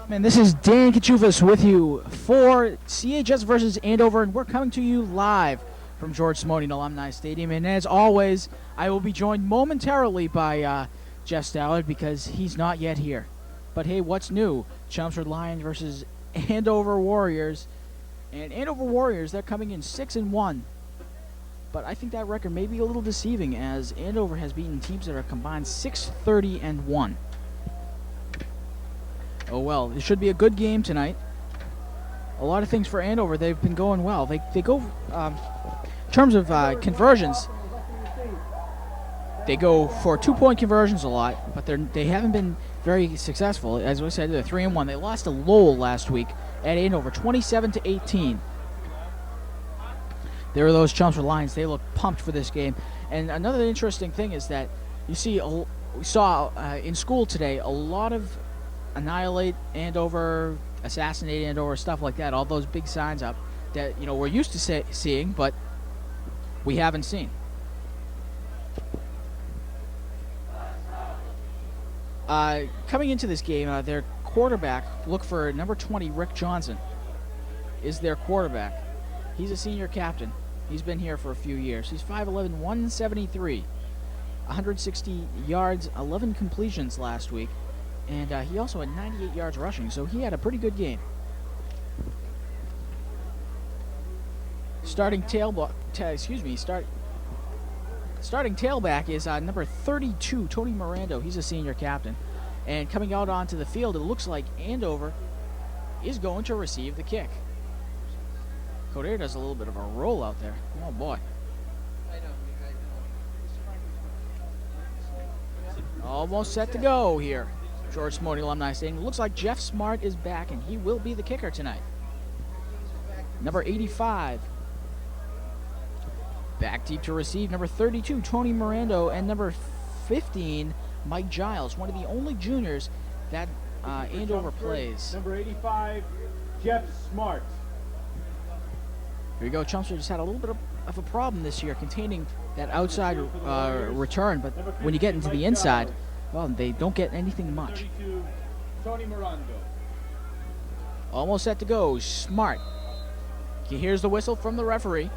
And this is Dan Kachufas with you for CHS versus Andover, and we're coming to you live from George Simonian Alumni Stadium. And as always, I will be joined momentarily by Jeff Stallard because he's not yet here. But hey, what's new? Chelmsford Lions versus Andover Warriors. And Andover Warriors, they're coming in 6-1. But I think that record may be a little deceiving, as Andover has beaten teams that are combined 6-30-1. Oh well, it should be a good game tonight. A lot of things for Andover. They've been going well. They go, in terms of conversions, they go for 2-point conversions a lot, but they haven't been very successful. As I said, they're 3-1. They lost to Lowell last week at Andover, 27-18. There are those Chelmsford Lions. They look pumped for this game. And another interesting thing is that we saw in school today a lot of annihilate Andover, assassinate Andover, stuff like that. All those big signs up that we're used to seeing, but we haven't seen. Coming into this game, their quarterback, look for number 20, Rick Johnson, is their quarterback. He's a senior captain. He's been here for a few years. He's 5'11", 173, 160 yards, 11 completions last week. And he also had 98 yards rushing, so he had a pretty good game. Starting tailback is number 32, Tony Mirando. He's a senior captain. And coming out onto the field, it looks like Andover is going to receive the kick. Coder does a little bit of a roll out there. Oh boy. Almost set to go here. George Simonian Alumni Stadium. Looks like Jeff Smart is back, and he will be the kicker tonight. Number 85. Back deep to receive. Number 32, Tony Mirando, and number 15, Mike Giles, one of the only juniors that Andover plays. Number 85, Jeff Smart. Here we go. Chelmsford just had a little bit of a problem this year containing that outside return, but when you get into the inside, well, they don't get anything much. Tony Mirando. Almost set to go. Smart. He hears the whistle from the referee.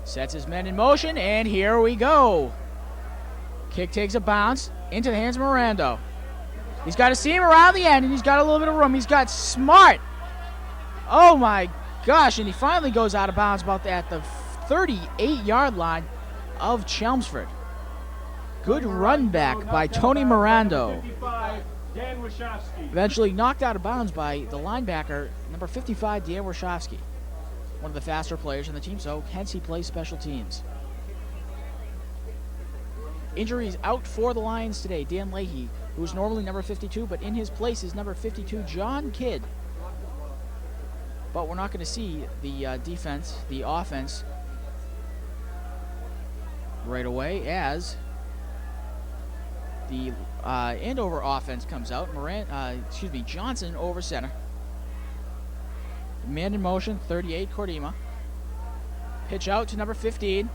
Sets his men in motion, and here we go. Kick takes a bounce into the hands of Mirando. He's got a seam around the end, and he's got a little bit of room. He's got Smart. Oh my gosh, and he finally goes out of bounds about at the 38-yard line of Chelmsford. Good run back by Tony Mirando. Eventually knocked out of bounds by the linebacker, number 55, Dan Warshawski. One of the faster players on the team, so hence he plays special teams. Injuries out for the Lions today. Dan Leahy, who's normally number 52, but in his place is number 52, John Kidd. But we're not going to see the the offense, right away as the Andover offense comes out. Johnson over center. Man in motion, 38, Cordima. Pitch out to number 15.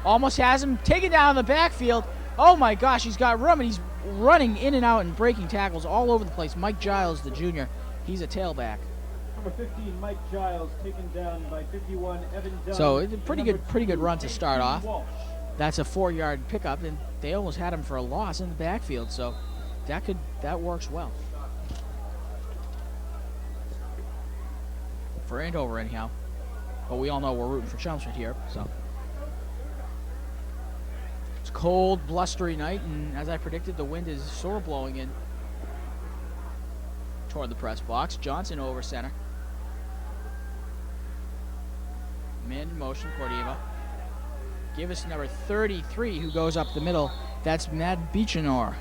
Almost has him taken down in the backfield. Oh my gosh, he's got room, and he's running in and out and breaking tackles all over the place. Mike Giles, the junior, he's a tailback. Number 15, Mike Giles, taken down by 51, Evan Dunn. So it's a pretty good run to start off. That's a 4-yard pickup, and they almost had him for a loss in the backfield, so that works well. For Andover, anyhow. But we all know we're rooting for Chelmsford here, so. It's a cold, blustery night, and as I predicted, the wind is sort of blowing in toward the press box. Johnson over center. Man in motion, Cordova. Give us number 33, who goes up the middle. That's Matt Beechenor.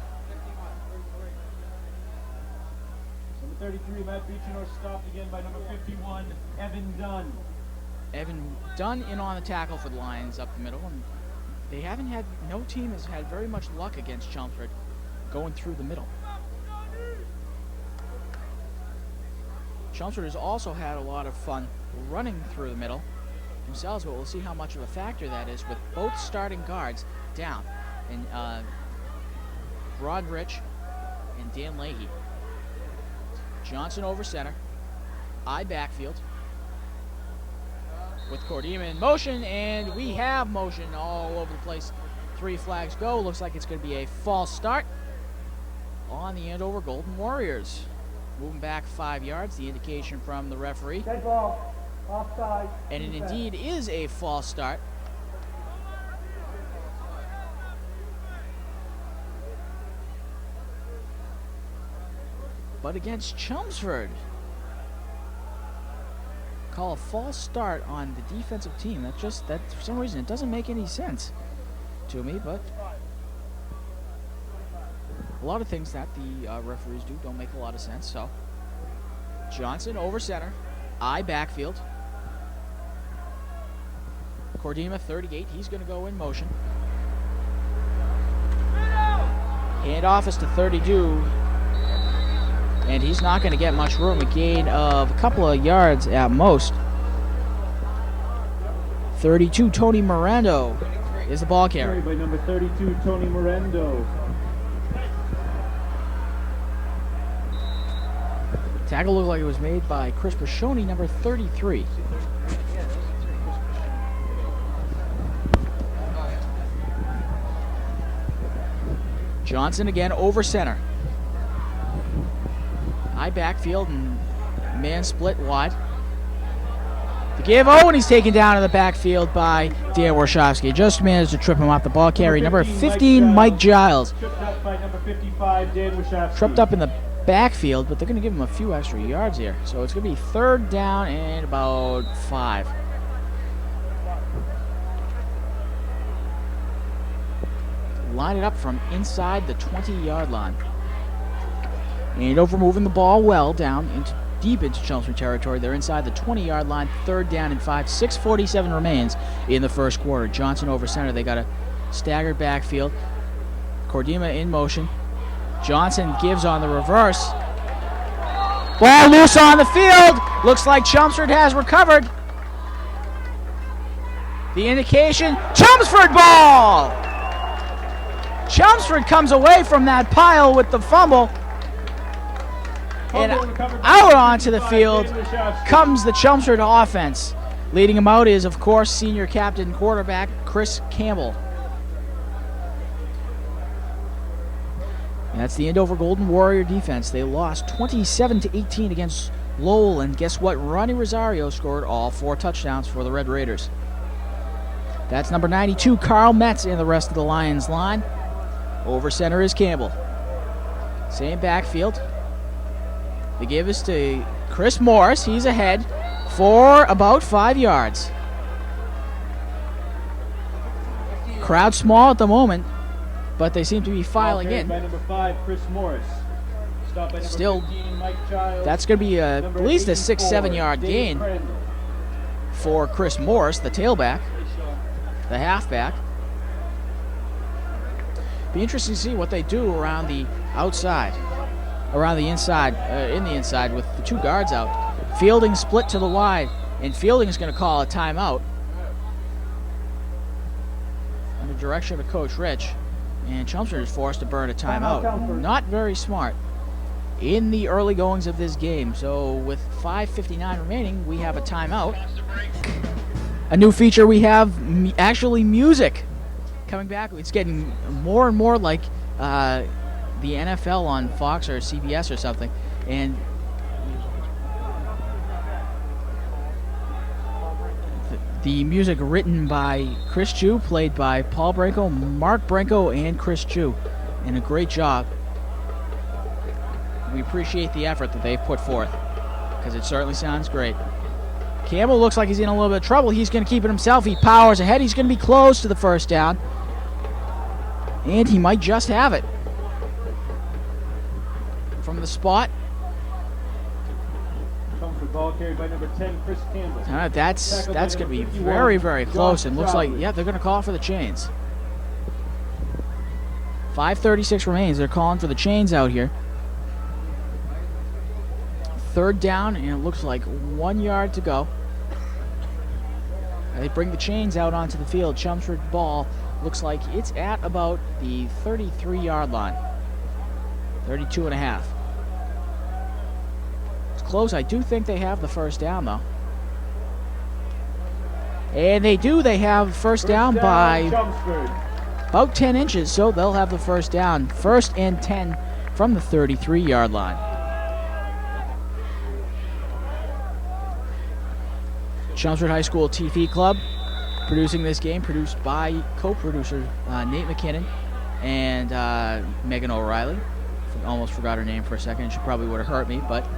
Number 33, Matt Beechenor, stopped again by number 51, Evan Dunn. Evan Dunn in on the tackle for the Lions up the middle. And they haven't had, no team has had very much luck against Chelmsford going through the middle. Chelmsford has also had a lot of fun running through the middle themselves, but we'll see how much of a factor that is with both starting guards down. And Rod Rich and and Dan Leahy. Johnson over center. I backfield. With Cordima in motion, and we have motion all over the place. 3 flags go. Looks like it's going to be a false start on the Andover Golden Warriors. Moving back 5 yards, the indication from the referee. Dead ball, offside. And it indeed is a false start. But against Chelmsford, call a false start on the defensive team. That for some reason it doesn't make any sense to me, but a lot of things that the referees do don't make a lot of sense. So Johnson over center, I backfield. Cordima 38, he's going to go in motion. Handoff is to 32. And he's not going to get much room, a gain of a couple of yards at most. 32, Tony Mirando is the ball carrier. By number 32, Tony Mirando. Tackle looked like it was made by Chris Bashoni, number 33. Johnson again over center. High backfield and man split wide. The give, and he's taken down in the backfield by Dan Warshawski. Just managed to trip him off the ball carry. Number 15, Mike Giles. Tripped up by number 55, Dan Warshawski. Tripped up in the backfield, but they're going to give him a few extra yards here. So it's going to be 3rd down and about 5. Line it up from inside the 20-yard line. Andover moving the ball well down deep into Chelmsford territory. They're inside the 20-yard line, 3rd down and 5. 6:47 remains in the first quarter. Johnson over center. They got a staggered backfield. Cordima in motion. Johnson gives on the reverse. Ball loose on the field. Looks like Chelmsford has recovered. The indication, Chelmsford ball! Chelmsford comes away from that pile with the fumble. And out onto the field comes the Chelmsford offense. Leading him out is, of course, senior captain quarterback Chris Campbell. And that's the Andover Golden Warrior defense. They lost 27-18 against Lowell, and guess what? Ronnie Rosario scored all 4 touchdowns for the Red Raiders. That's number 92, Carl Metz, and the rest of the Lions line. Over center is Campbell. Same backfield. The give is to Chris Morris. He's ahead for about 5 yards. Crowd small at the moment, but they seem to be filing in. By number 5, Chris Morris. Stop by number Still, 15, Mike Giles. that's going to be at least a 6-7 yard gain for Chris Morris, the tailback, the halfback. Be interesting to see what they do around the outside. Around the inside, in the inside with the 2 guards out. Fielding split to the wide, and Fielding is going to call a timeout under direction of Coach Rich, and Chelmsford is forced to burn a timeout. Not very smart in the early goings of this game. So with 5:59 remaining, we have a timeout. A new feature we have, actually music coming back. It's getting more and more like the NFL on Fox or CBS or something, and the music written by Chris Chu, played by Paul Branco, Mark Branco, and Chris Chu, and a great job. We appreciate the effort that they've put forth, because it certainly sounds great. Campbell looks like he's in a little bit of trouble. He's going to keep it himself. He powers ahead. He's going to be close to the 1st down, and he might just have it. From the spot. Chelmsford ball carried by number 10, Chris Campbell. That's going to be very, very close, and looks like, yeah, they're going to call for the chains. 5:36 remains. They're calling for the chains out here. 3rd down, and it looks like 1 yard to go. They bring the chains out onto the field. Chelmsford ball looks like it's at about the 33-yard line. 32 and a half. It's close. I do think they have the first down, though. And they do. They have first down by Chelmsford. about 10 inches, so they'll have the first down. First and 10 from the 33-yard line. Chelmsford High School TV Club producing this game, produced by co-producer Nate McKinnon and Megan O'Reilly. Almost forgot her name for a second. She probably would have hurt me, but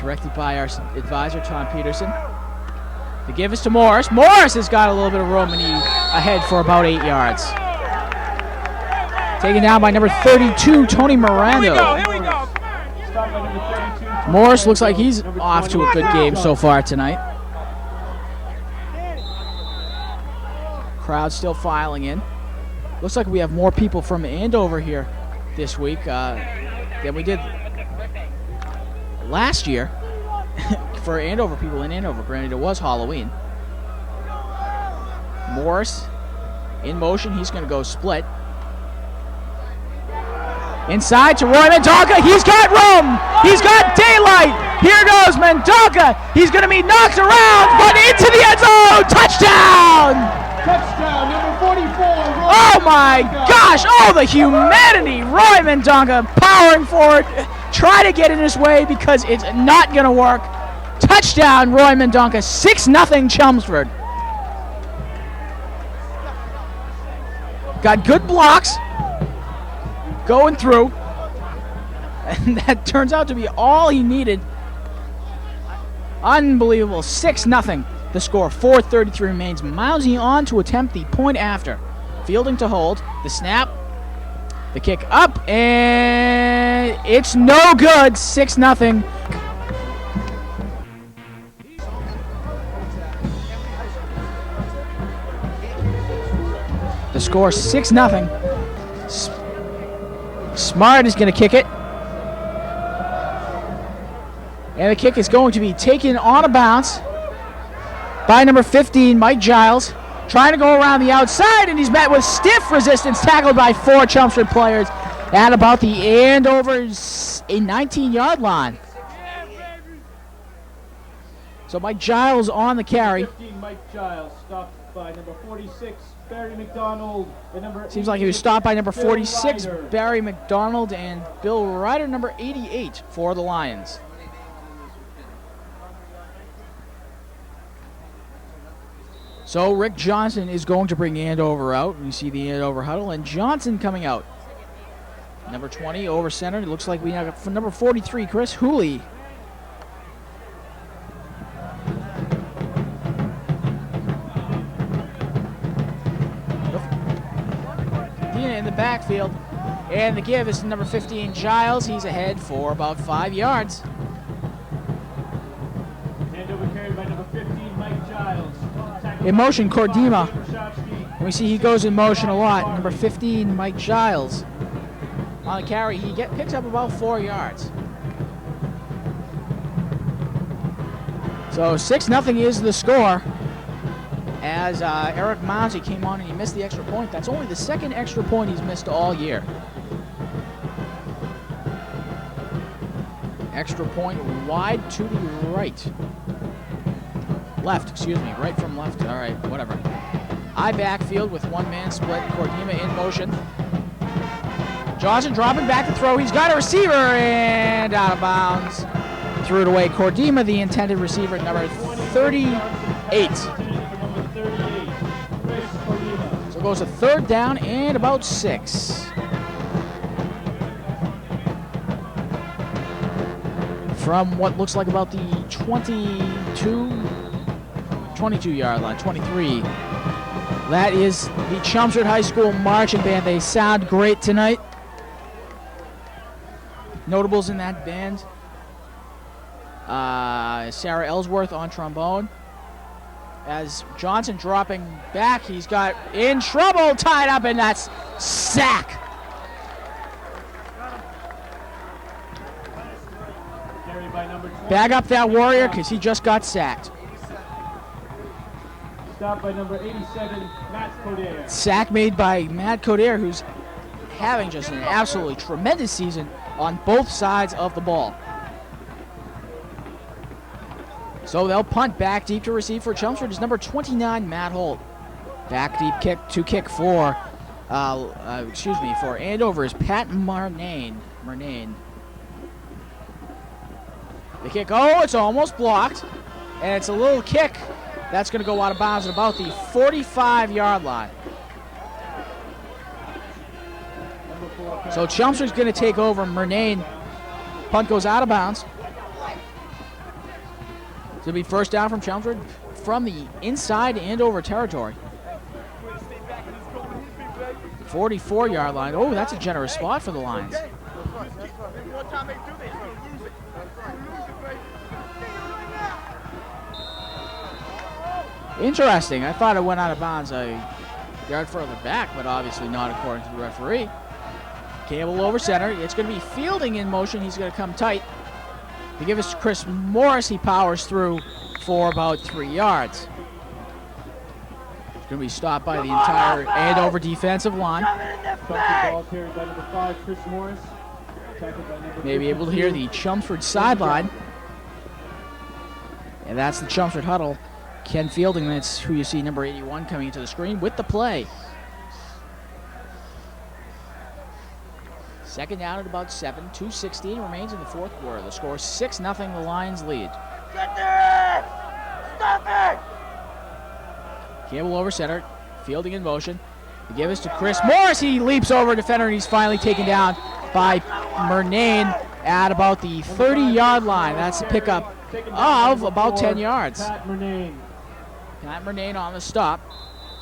directed by our advisor, Tom Peterson. The give is to Morris. Morris has got a little bit of room, and he ahead for about 8 yards. Taken down by number 32, Tony Miranda. Here we go. Stopped by number 32. Morris looks like he's off to a good game so far tonight. Crowd still filing in. Looks like we have more people from Andover here this week than we did last year for Andover people in Andover. Granted, it was Halloween. Morris in motion. He's going to go split. Inside to Roy Mendonca. He's got room. He's got daylight. Here goes Mendonca. He's going to be knocked around, but into the end zone. Touchdown! Touchdown, number 44. Oh my gosh! Oh, the humanity! Roy Mendonca powering forward. Try to get in his way because it's not going to work. Touchdown, Roy Mendonca. 6-0 Chelmsford. Got good blocks going through. And that turns out to be all he needed. Unbelievable. 6-0. The score. 4:33 remains. Mousy on to attempt the point after. Fielding to hold. The snap. The kick up. And it's no good. 6-0. The score 6-0. Smart is going to kick it. And the kick is going to be taken on a bounce by number 15, Mike Giles. Trying to go around the outside, and he's met with stiff resistance, tackled by 4 Chelmsford players at about the Andover's 19-yard line. So Mike Giles on the carry. 15, Mike Giles, stopped by number 46, Barry McDonald. And number Seems like he was stopped by number Bill 46, Ryder. Barry McDonald, and Bill Ryder, number 88 for the Lions. So Rick Johnson is going to bring Andover out. You see the Andover huddle, and Johnson coming out. Number 20 over center. It looks like we have for number 43, Chris Hooley. In the backfield. And the give is to number 15, Giles. He's ahead for about 5 yards. Andover carried by number 15, Mike Giles. In motion, Cordima. Rashowski. And we see he goes in motion a lot. Number 15, Mike Giles. On the carry, he picks up about 4 yards. So 6-0 is the score. As Eric Mounsey came on and he missed the extra point. That's only the second extra point he's missed all year. Extra point wide to the right. Left, excuse me, right from left. All right, whatever. I backfield with one-man split. Cordima in motion. Johnson dropping back to throw. He's got a receiver and out of bounds. Threw it away. Cordima, the intended receiver, number 38. So it goes to third down and about 6. From what looks like about the 22-yard line, 23. That is the Chelmsford High School Marching Band. They sound great tonight. Notables in that band. Sarah Ellsworth on trombone. As Johnson dropping back, he's got in trouble, tied up, and that's sack. Bag up that Warrior because he just got sacked. Stopped by number 87, Matt Coder. Sack made by Matt Coder, who's having just an absolutely tremendous season on both sides of the ball. So they'll punt back deep to receive for Chelmsford is number 29, Matt Holt. Back deep kick for Andover is Pat Murnane. The kick, it's almost blocked, and it's a little kick that's going to go out of bounds at about the 45-yard line. So Chelmsford's going to take over. Murnane, punt goes out of bounds. It's going to be first down from Chelmsford from the inside Andover territory. 44-yard line. Oh, that's a generous spot for the Lions. Interesting. I thought it went out of bounds a yard further back, but obviously not according to the referee. Campbell over center. It's going to be Fielding in motion. He's going to come tight. To give us to Chris Morris, he powers through for about 3 yards. It's going to be stopped by the entire Andover defensive line. Maybe able to hear the Chelmsford sideline. And that's the Chelmsford huddle. Ken Fielding, that's who you see, number 81, coming into the screen with the play. Second down at about 7. 2:16 remains in the fourth quarter. The score is 6-0. The Lions lead. Get there! Stop it! Campbell over center. Fielding in motion. The give is to Chris Morris. He leaps over a defender, and he's finally taken down by Murnane at about the 30-yard line. That's a pickup of about 10 yards. Pat Murnane on the stop,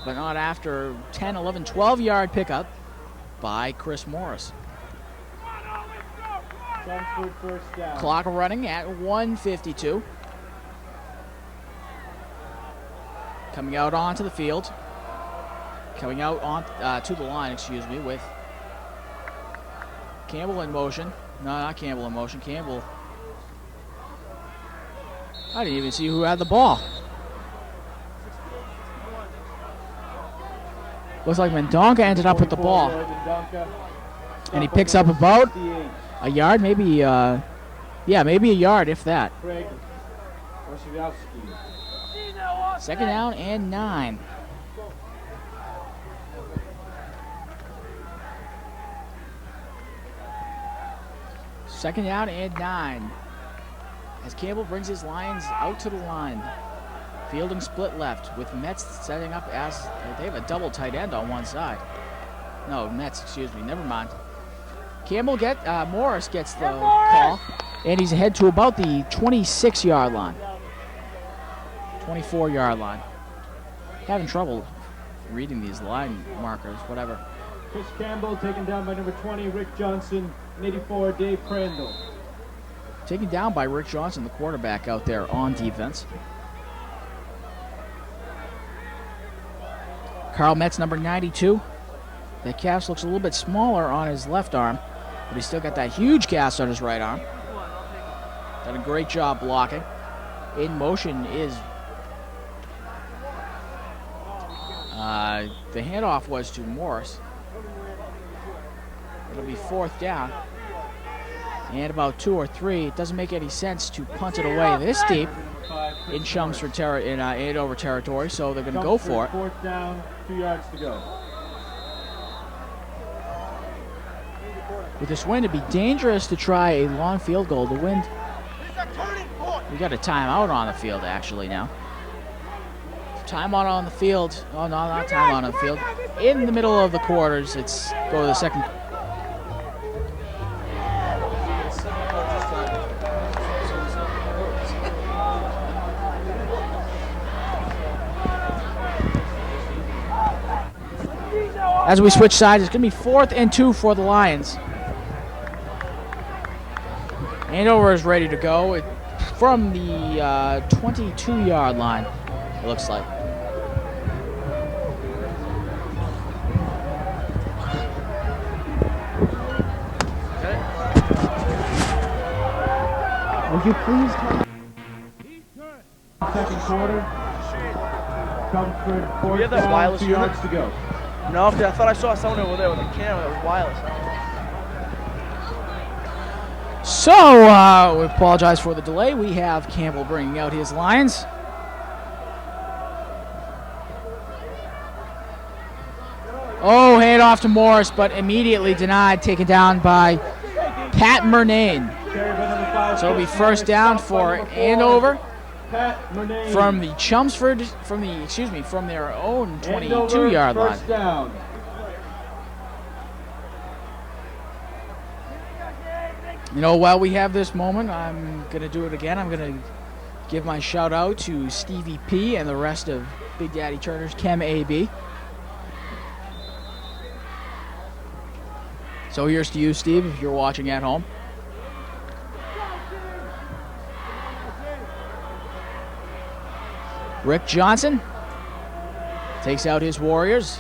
but not after 10, 11, 12-yard pickup by Chris Morris. First down. Clock running at 1:52. Coming out onto the field. Coming out on to the line, with Campbell in motion. No, not Campbell in motion. Campbell. I didn't even see who had the ball. Looks like Mendonca ended up with the ball. And he picks up about a yard, maybe a yard, if that. Second down and 9. Second down and 9. As Campbell brings his Lions out to the line. Fielding split left with Metz setting up as they have a double tight end on one side. No, Metz, never mind. Morris gets the call, and he's ahead to about the 26-yard line. 24-yard line. Having trouble reading these line markers, whatever. Chris Campbell taken down by number 20, Rick Johnson, and 84, Dave Crandall. Taken down by Rick Johnson, the quarterback out there on defense. Carl Metz, number 92. That cast looks a little bit smaller on his left arm, but he's still got that huge cast on his right arm. Done a great job blocking. In motion is... the handoff was to Morris. It'll be fourth down. And about 2 or 3. It doesn't make any sense to punt it away this deep in Chelmsford in Andover territory, so they're going to go for it. Fourth down, 2 yards to go. With this wind, it'd be dangerous to try a long field goal. The wind. We got a timeout on the field actually now. Timeout on the field. Oh no, not timeout on the field. In the middle of the quarters, it's go to the second. As we switch sides, it's going to be 4th and 2 for the Lions. Andover is ready to go from the 22-yard line, it looks like. Would you please come? Second quarter. Comfort, fourth have that down, wireless 2 unit? yards to go. No, because I thought I saw someone over there with a camera that was wireless. So, we apologize for the delay. We have Campbell bringing out his lines. Oh, hand off to Morris, but immediately denied, taken down by Pat Murnane. So it'll be first down for Andover from the Chelmsford, from their own 22-yard line. First down. You know, while we have this moment, I'm going to do it again. I'm going to give my shout out to Stevie P and the rest of Big Daddy Turner's Chem AB. So here's to you, Steve, if you're watching at home. Rick Johnson takes out his Warriors.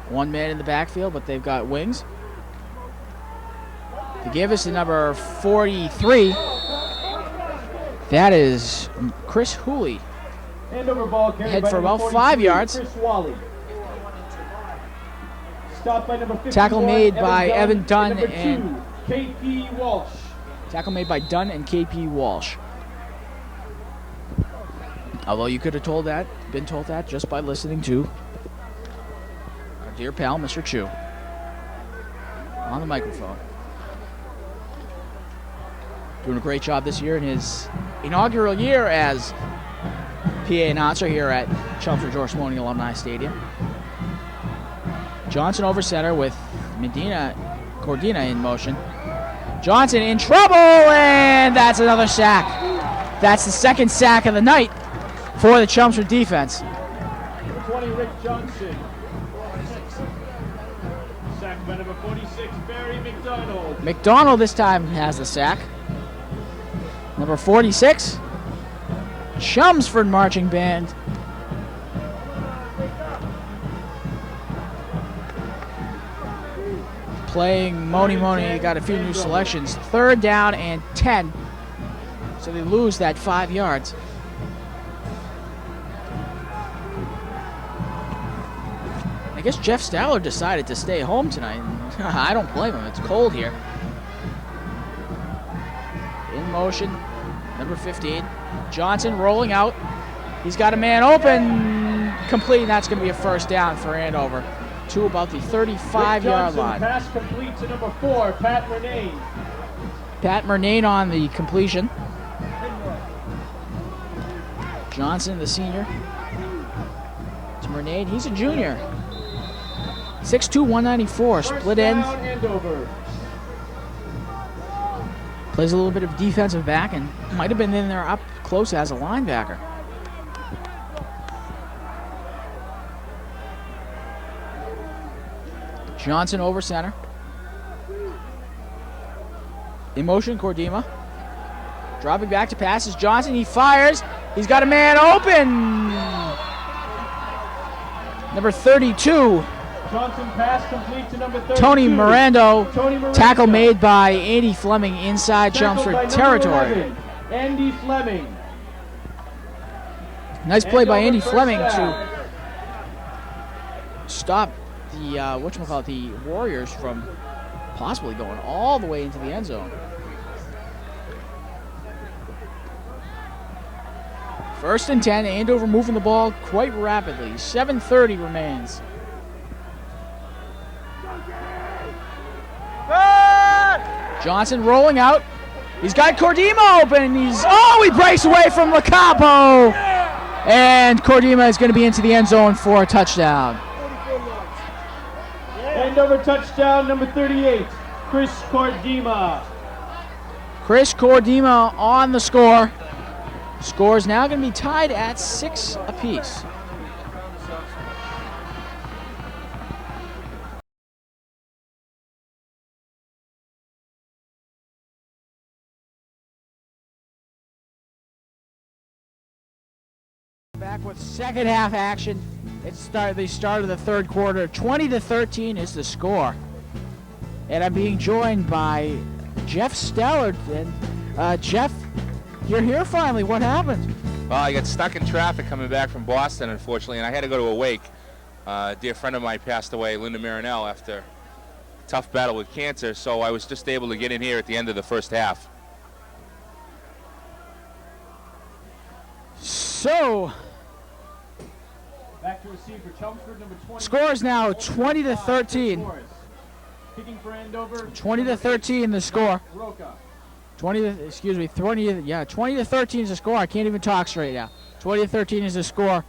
One man in the backfield, but they've got wings. To give us the number 43, that is Chris Hooley. Andover ball carried Head by for about 43, 5 yards. Chris Wally. Stopped by number 51, Tackle made by Evan Dunn number and 2, KP Walsh. Tackle made by Dunn and KP Walsh. Although you could have been told that just by listening to our dear pal, Mr. Chu, on the microphone. Doing a great job this year in his inaugural year as PA announcer here at Chelmsford George Smoning Alumni Stadium. Johnson over center with Cordina in motion. Johnson in trouble, and that's another sack. That's the second sack of the night for the Chelmsford defense. Number 20, Rick Johnson. Sacked by number 46, Barry McDonald. McDonald this time has the sack. Number 46, Chelmsford Marching Band. Playing Moni Moni, got a few new selections. 3rd down and 10. So they lose that 5 yards. I guess Jeff Stallard decided to stay home tonight. I don't blame him. It's cold here. In motion, number 15. Johnson rolling out. He's got a man open. Complete, and that's going to be a first down for Andover. To about the 35-yard line. Pass complete to number 4, Pat Murnane. Pat Murnane on the completion. Johnson, the senior. To Murnane, he's a junior. 6'2", 194, split end. Andover. Plays a little bit of defensive back and might have been in there up close as a linebacker. Johnson over center. In motion, Cordima. Dropping back to passes. Johnson, he fires. He's got a man open. Number 32. Johnson pass complete to number 32. Tony Mirando. Tackle made by Andy Fleming inside Chelmsford territory. 11, Andy Fleming. Nice play by Andy Fleming down. to stop the the Warriors from possibly going all the way into the end zone. First and 10, Andover moving the ball quite rapidly. 7:30 remains. Johnson rolling out. He's got Cordima open. He breaks away from LaCapo. And Cordima is going to be into the end zone for a touchdown. Andover touchdown, number 38, Chris Cordima. Chris Cordima on the score. Score is now going to be tied at 6 apiece. Back with second half action. The start of the third quarter. 20-13 is the score. And I'm being joined by Jeff Stallard. And Jeff, you're here finally. What happened? Well, I got stuck in traffic coming back from Boston, unfortunately, and I had to go to a wake. A dear friend of mine passed away, Linda Marinell, after a tough battle with cancer, so I was just able to get in here at the end of the first half. So, Back to receive for Chelmsford, number 20. score is now 20-13. Kicking for Andover. 20-13 the score. Roca. 20-13 is the score. I can't even talk straight now. 20-13 is the score.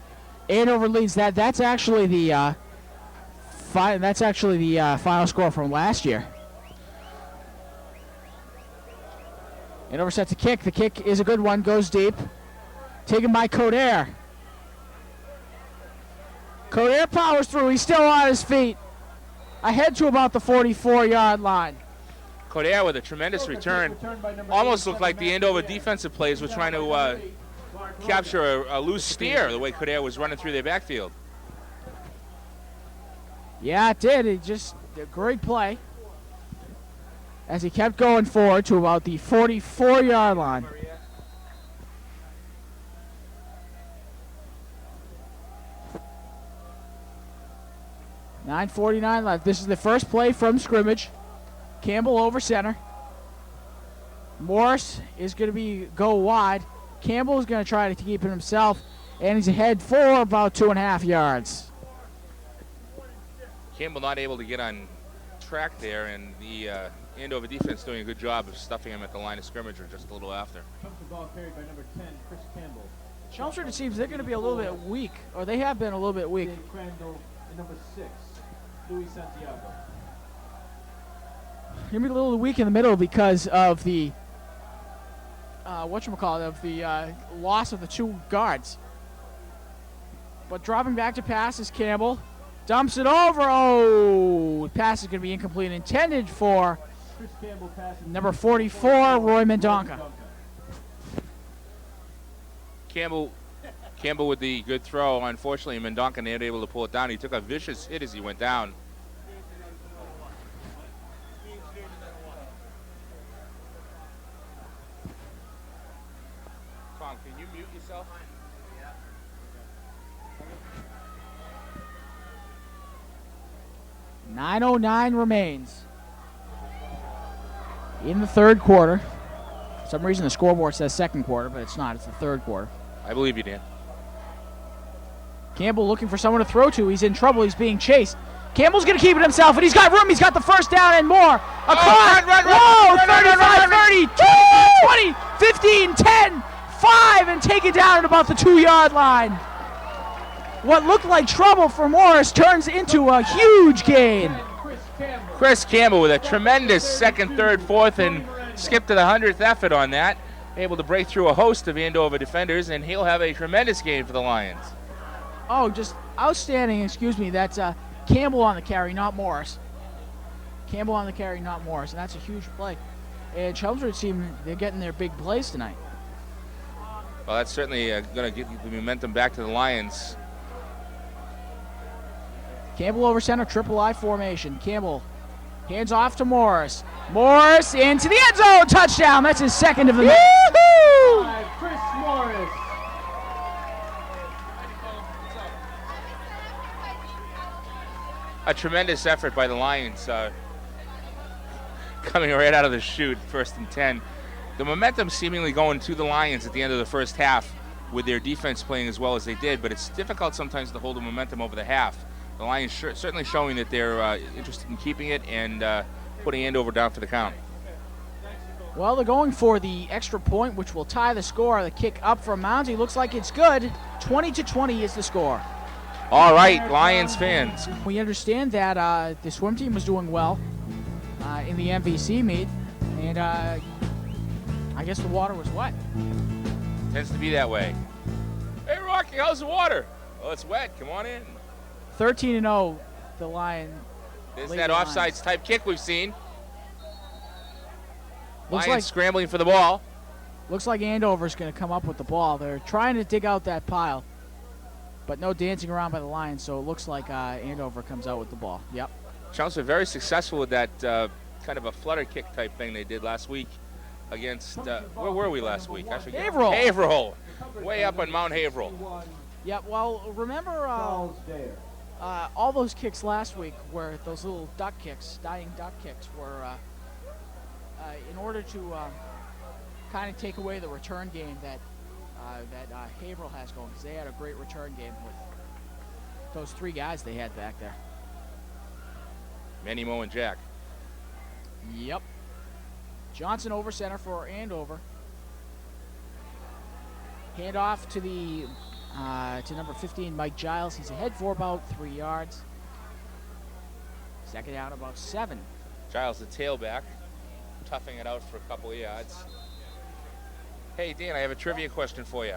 Andover leads that. That's actually the final score from last year. Andover sets a kick. The kick is a good one. Goes deep. Taken by Coder. Coder powers through. He's still on his feet. Ahead to about the 44-yard line. Coder with a tremendous return. Almost looked like the Andover defensive players were trying to capture a loose steer the way Coder was running through their backfield. Yeah, it did. It just a great play as he kept going forward to about the 44-yard line. .9:49 left. This is the first play from scrimmage. Campbell over center. Morris is going to go wide. Campbell is going to try to keep it himself, and he's ahead for about 2.5 yards. Campbell not able to get on track there, and the Andover defense doing a good job of stuffing him at the line of scrimmage or just a little after. Chelmsford ball carried by number 10, Chris Campbell. Chelmsford, it seems they're going to be a little bit weak, or they have been a little bit weak. Dave Crandall and number 6, Luis Santiago. They're going to be a little weak in the middle because of the loss of the two guards. But dropping back to pass is Campbell. Dumps it over. Oh, pass is going to be incomplete. Intended for Chris Campbell passing number 44, Roy Mendonca. Campbell with the good throw. Unfortunately, Mendonca not able to pull it down. He took a vicious hit as he went down. Tom, can you mute yourself? 9:09 remains in the third quarter. For some reason the scoreboard says second quarter, but it's not. It's the third quarter. I believe you, Dan. Campbell looking for someone to throw to. He's in trouble. He's being chased. Campbell's going to keep it himself, and he's got room. He's got the first down and more. Across. Whoa, 35, 30, 20, 15, 10, 5, and take it down at about the 2-yard line. What looked like trouble for Morris turns into a huge gain. Chris Campbell with a tremendous second, third, fourth, and skip to the 100th effort on that. Able to break through a host of Andover defenders, and he'll have a tremendous game for the Lions. Oh, just outstanding. Excuse me. That's Campbell on the carry, not Morris. Campbell on the carry, not Morris, and that's a huge play. And Chelmsford team, they're getting their big plays tonight. Well, that's certainly going to get the momentum back to the Lions. Campbell over center, triple I formation. Campbell hands off to Morris. Morris into the end zone, touchdown. That's his second of the night. Woo-hoo! Chris Morris. A tremendous effort by the Lions, coming right out of the chute, 1st and 10. The momentum seemingly going to the Lions at the end of the first half with their defense playing as well as they did, but it's difficult sometimes to hold the momentum over the half. The Lions certainly showing that they're interested in keeping it and putting Andover down for the count. Well, they're going for the extra point, which will tie the score. The kick up from Mountie looks like it's good. 20-20 is the score. All right, Lions fans. We understand that the swim team was doing well in the MVC meet, and I guess the water was wet. Tends to be that way. Hey, Rocky, how's the water? Well, it's wet. Come on in. 13-0, the Lions. There's that offsides type kick we've seen. Looks Lions like scrambling for the ball. Looks like Andover's going to come up with the ball. They're trying to dig out that pile, but no dancing around by the Lions, so it looks like Andover comes out with the ball. Yep. Chelmsford very successful with that kind of a flutter kick type thing they did last week. against, where were we last week? I forget. Haverhill. Haverhill. Way up on Mount Haverhill. Yeah, well, remember all those kicks last week were those little duck kicks, dying duck kicks, were in order to kind of take away the return game that Haverhill has going, because they had a great return game with those 3 guys they had back there. Manny, Mo, and Jack. Yep. Johnson over center for Andover. Hand off to the to number 15, Mike Giles. He's ahead for about 3 yards. Second down, about 7. Giles, the tailback, toughing it out for a couple of yards. Hey, Dan, I have a trivia question for you.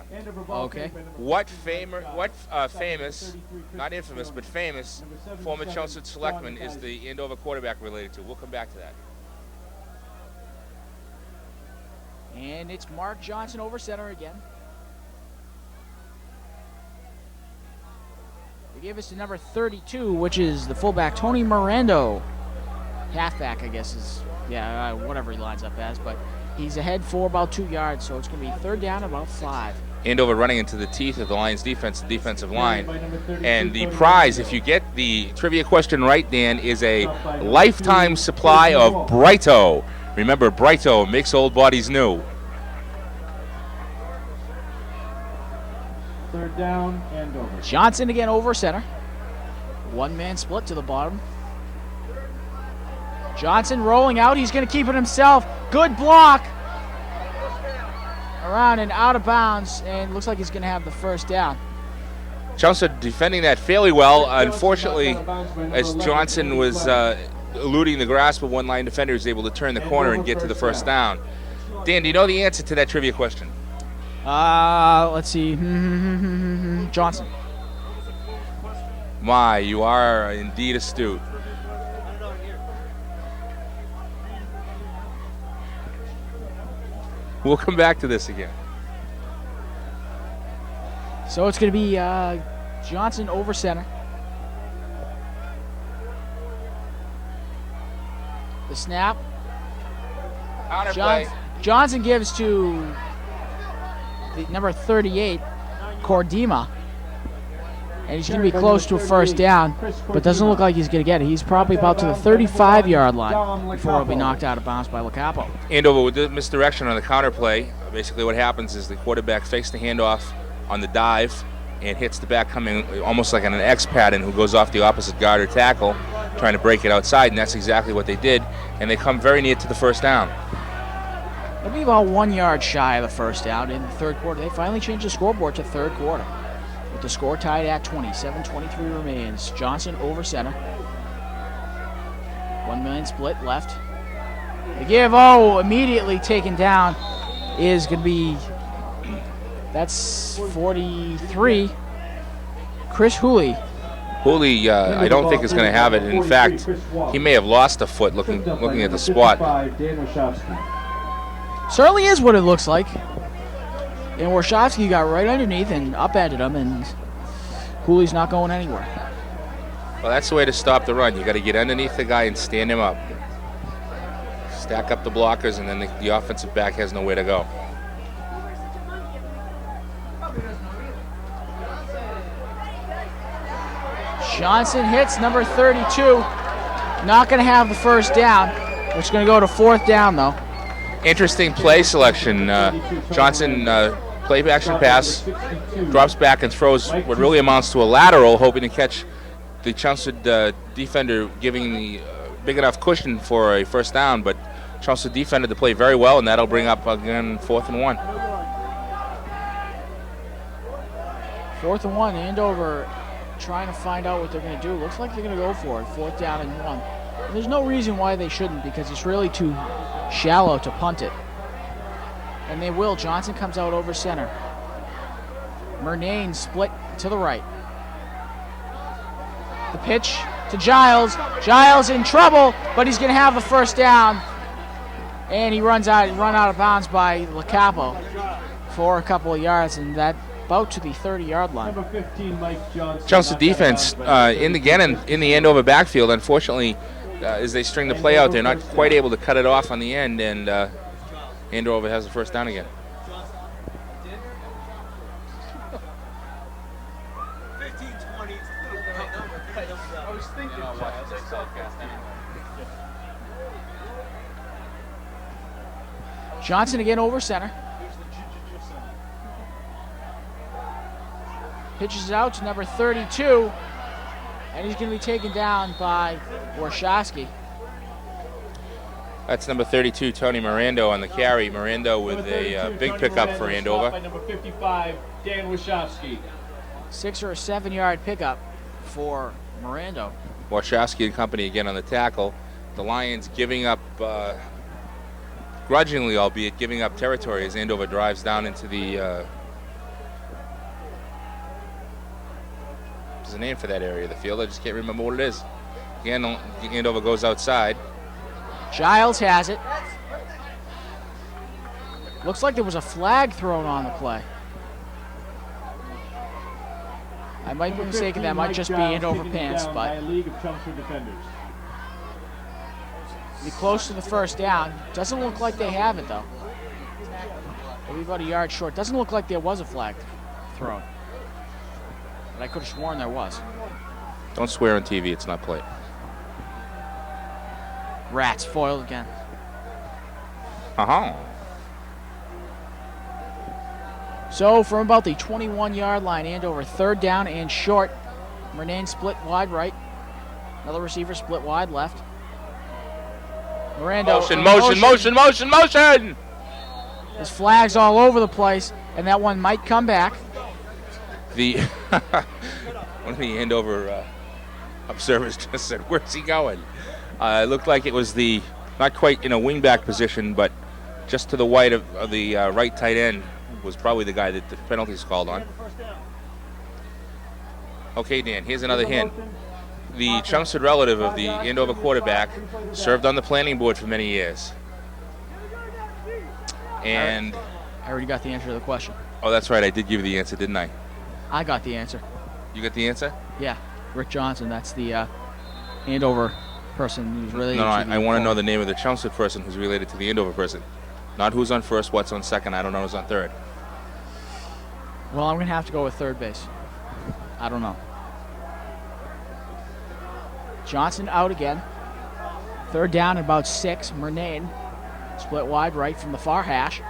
Okay. What famous, not infamous, but famous former Chelmsford selectman is the Andover quarterback related to? We'll come back to that. And it's Mark Johnson over center again. They gave us to number 32, which is the fullback, Tony Mirando. Halfback, I guess, is, yeah, whatever he lines up as, but he's ahead for about 2 yards, so it's going to be third down, about 5. Andover running into the teeth of the Lions defense, the defensive line. And the prize, if you get the trivia question right, Dan, is a lifetime supply of Brighto. Remember, Brighto makes old bodies new. Third down, Andover. Johnson again over center. 1-man split to the bottom. Johnson rolling out. He's going to keep it himself. Good block. Around and out of bounds, and looks like he's going to have the first down. Chelmsford defending that fairly well. Unfortunately, as Johnson was eluding the grasp of one line defender, he was able to turn the corner and get to the first down. Dan, do you know the answer to that trivia question? Let's see. Johnson. My, you are indeed astute. We'll come back to this again. So it's going to be Johnson over center. The snap. Counterplay. Johnson gives to the number 38, Cordima. And he's going to be close to a first down, but doesn't look like he's going to get it. He's probably about to the 35-yard line before he'll be knocked out of bounds by LaCapo. Andover with the misdirection on the counterplay. Basically what happens is the quarterback fakes the handoff on the dive and hits the back coming almost like an X pattern who goes off the opposite guard or tackle, trying to break it outside, and that's exactly what they did. And they come very near to the first down. They'll be about 1 yard shy of the first down in the third quarter. They finally changed the scoreboard to third quarter, with the score tied at 20. 7:23 remains. Johnson over center. 1-man split left. The give, immediately taken down is going to be, that's 43. Chris Hooley. Hooley, I don't think is going to have it. In fact, he may have lost a foot looking at the spot. Certainly is what it looks like. And Warshawski got right underneath and upended him, and Hooley's not going anywhere. Well, that's the way to stop the run. You got to get underneath the guy and stand him up. Stack up the blockers, and then the offensive back has nowhere to go. Johnson hits number 32. Not going to have the first down, which is going to go to fourth down, though. Interesting play selection. Johnson, play action pass, drops back and throws what really amounts to a lateral, hoping to catch the Chelmsford defender, giving the big enough cushion for a first down, but Chelmsford defended the play very well, and that'll bring up, again, 4th and 1. 4th and 1, Andover trying to find out what they're going to do. Looks like they're going to go for it, 4th down and 1. And there's no reason why they shouldn't, because it's really too shallow to punt it. And they will. Johnson comes out over center. Murnane split to the right. The pitch to Giles. Giles in trouble, but he's going to have the first down. And he run out of bounds by LaCapo for a couple of yards, and that about to the 30-yard line. Number 15, Mike Johnson. Chelmsford defense in the Andover backfield. Unfortunately, as they string the play out, they're not quite able to cut it off on the end, and Andover has the first down again. 15-20. I was thinking, Johnson again over center. Pitches it out to number 32, and he's going to be taken down by Warshawski. That's number 32, Tony Mirando on the carry. Mirando with a big pickup for Andover. By number 55, Dan Wachowski. 6 or 7 yard pickup for Mirando. Warshawski and company again on the tackle. The Lions giving up, grudgingly albeit, giving up territory as Andover drives down into the, there's a name for that area of the field. I just can't remember what it is. Again, Andover goes outside. Giles has it. Looks like there was a flag thrown on the play. I might be mistaken. That might just be Andover pants, but League of Chelmsford defenders. be close to the first down. Doesn't look like they have it though. Maybe about a yard short. Doesn't look like there was a flag thrown, but I could have sworn there was. Don't swear on TV. It's not played. Rats foiled again. So from about the 21-yard line, Andover third down and short. Murnane split wide right. Another receiver split wide left. Mirando. Motion. There's flags all over the place, and that one might come back. The one of the Andover observers just said, "Where's he going?" It looked like it was the not quite in a wingback position, but just to the right of the right tight end was probably the guy that the penalty's called on. Okay, Dan, here's another hint. The Chelmsford relative of the Andover quarterback served on the planning board for many years. And I already got the answer to the question. oh, that's right, I did give you the answer, didn't I? I got the answer. You got the answer? Yeah, Rick Johnson. That's the Andover person who's related. No, to I want to know the name of the Chelmsford person who's related to the Andover person. Not who's on first, what's on second. I don't know who's on third. Well, I'm going to have to go with third base. I don't know. Johnson out again. Third down and about 6. Murnane split wide right from the far hash.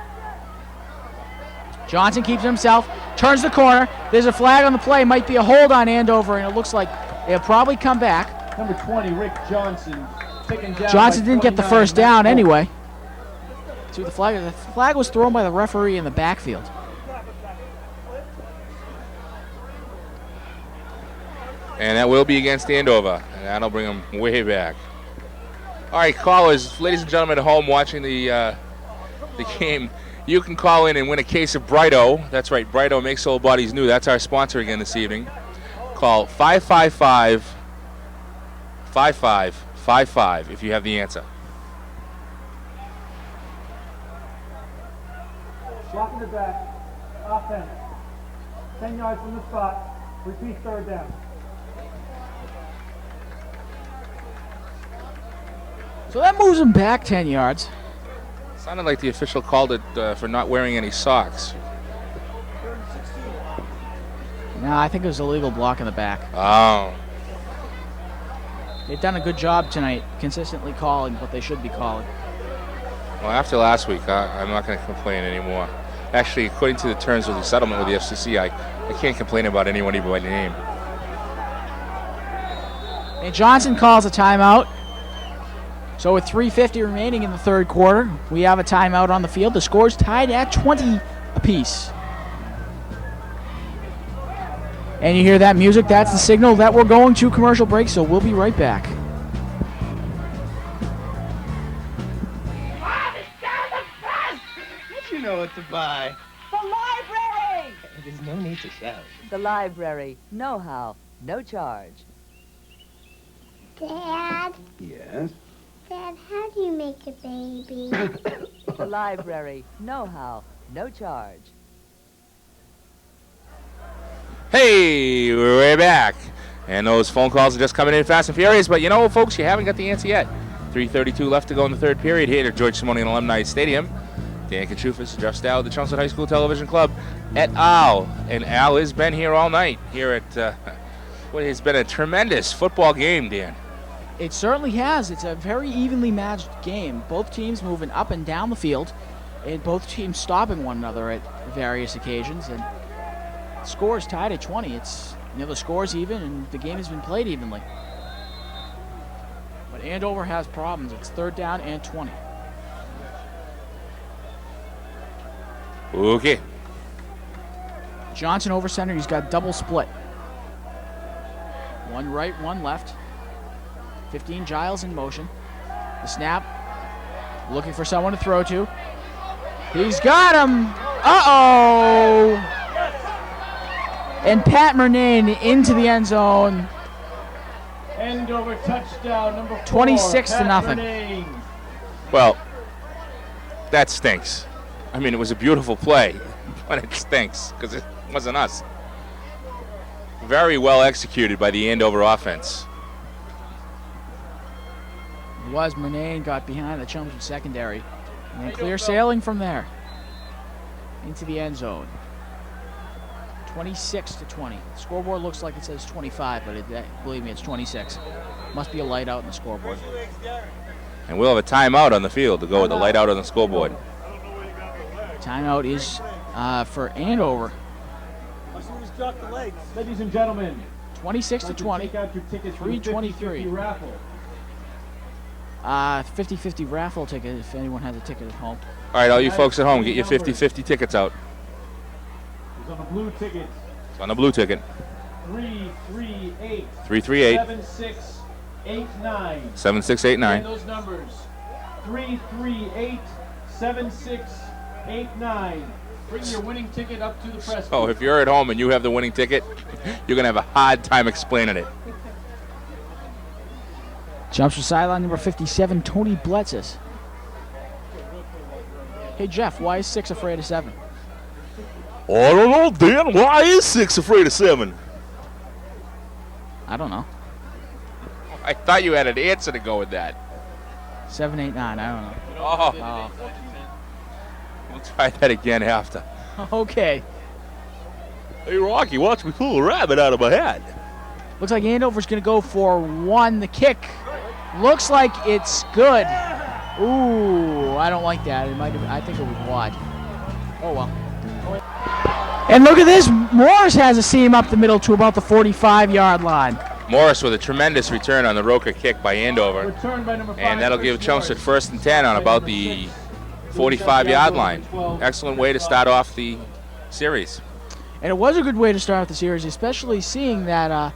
Johnson keeps it himself, turns the corner. There's a flag on the play. Might be a hold on Andover, and it looks like they'll probably come back. Number 20, Rick Johnson. Taken down Johnson by didn't get the 29. first down anyway. See what the flag is. The flag was thrown by the referee in the backfield. And that will be against Andover. And that'll bring them way back. All right, callers, ladies and gentlemen at home watching the game, you can call in and win a case of Brighto. That's right, Brighto makes old bodies new. That's our sponsor again this evening. Call 555-5555 if you have the answer. Block in the back. Offense. 10 yards from the spot. Repeat third down. So that moves him back 10 yards. Sounded like the official called it for not wearing any socks. No, I think it was a legal block in the back. Oh. They've done a good job tonight, consistently calling what they should be calling. Well, after last week, I'm not going to complain anymore. Actually, according to the terms of the settlement with the FCC, I can't complain about anyone even by name. And Johnson calls a timeout. So with 3:50 remaining in the third quarter, we have a timeout on the field. The score's tied at 20 apiece. And you hear that music? That's the signal that we're going to commercial break, so we'll be right back. You know what to buy. The library! There's no need to shout. The library. Know-how. No charge. Dad, Yes? Dad, how do you make a baby? The library. Know-how. No charge. Hey, we're way back. And those phone calls are just coming in fast and furious. But you know, folks, you haven't got the answer yet. 3:32 left to go in the third period here at George Simonian Alumni Stadium. Dan Kachufis, Jeff Stout, the Chelmsford High School Television Club, et al. And Al has been here all night here at what has been a tremendous football game, Dan. It certainly has. It's a very evenly matched game. Both teams moving up and down the field, and both teams stopping one another at various occasions. And the score is tied at 20. It's, the score's even, and the game has been played evenly. But Andover has problems. It's 3rd down and 20. Okay. Johnson over center. He's got double split. One right, one left. 15 Giles in motion. The snap. Looking for someone to throw to. He's got him. Uh-oh. And Pat Murnane into the end zone. Andover touchdown number 4. 26 to nothing. Murnane. Well, that stinks. I mean, it was a beautiful play, but it stinks because it wasn't us. Very well executed by the Andover offense. It was. Murnane got behind the Chelmsford secondary. And then clear sailing from there into the end zone. 26 to 20. The scoreboard looks like it says 25, but believe me, it's 26. Must be a light out in the scoreboard. And we'll have a timeout on the field to go with the light out on the scoreboard. Timeout is for Andover. Ladies and gentlemen, 26 to 20. take out your tickets for the 3:23. 50-50 raffle. 50-50 raffle ticket if anyone has a ticket at home. All right, all you folks at home, get your 50-50 tickets out. It's on the blue ticket. It's on the blue ticket. 338 338 7689. 7689. And those numbers. 338 7689. Bring your winning ticket up to the press. Oh, if you're at home and you have the winning ticket, you're going to have a hard time explaining it. Jumps for sideline number 57, Tony Bletzes. Hey, Jeff, why is 6 afraid of 7? I don't know, Dan. Why is 6 afraid of 7? I don't know. I thought you had an answer to go with that. 7, 8, 9, I don't know. Oh. We'll try that again after. Okay. Hey, Rocky, watch me pull a rabbit out of my hat. Looks like Andover's going to go for 1. The kick looks like it's good. Ooh, I don't like that. I think it was wide. Oh, well. And look at this. Morris has a seam up the middle to about the 45-yard line. Morris with a tremendous return on the Roker kick by Andover. Return by number 5. And that'll give Chelmsford 1st and 10 on about the 45-yard line. Excellent way to start off the series. And it was a good way to start off the series, especially seeing that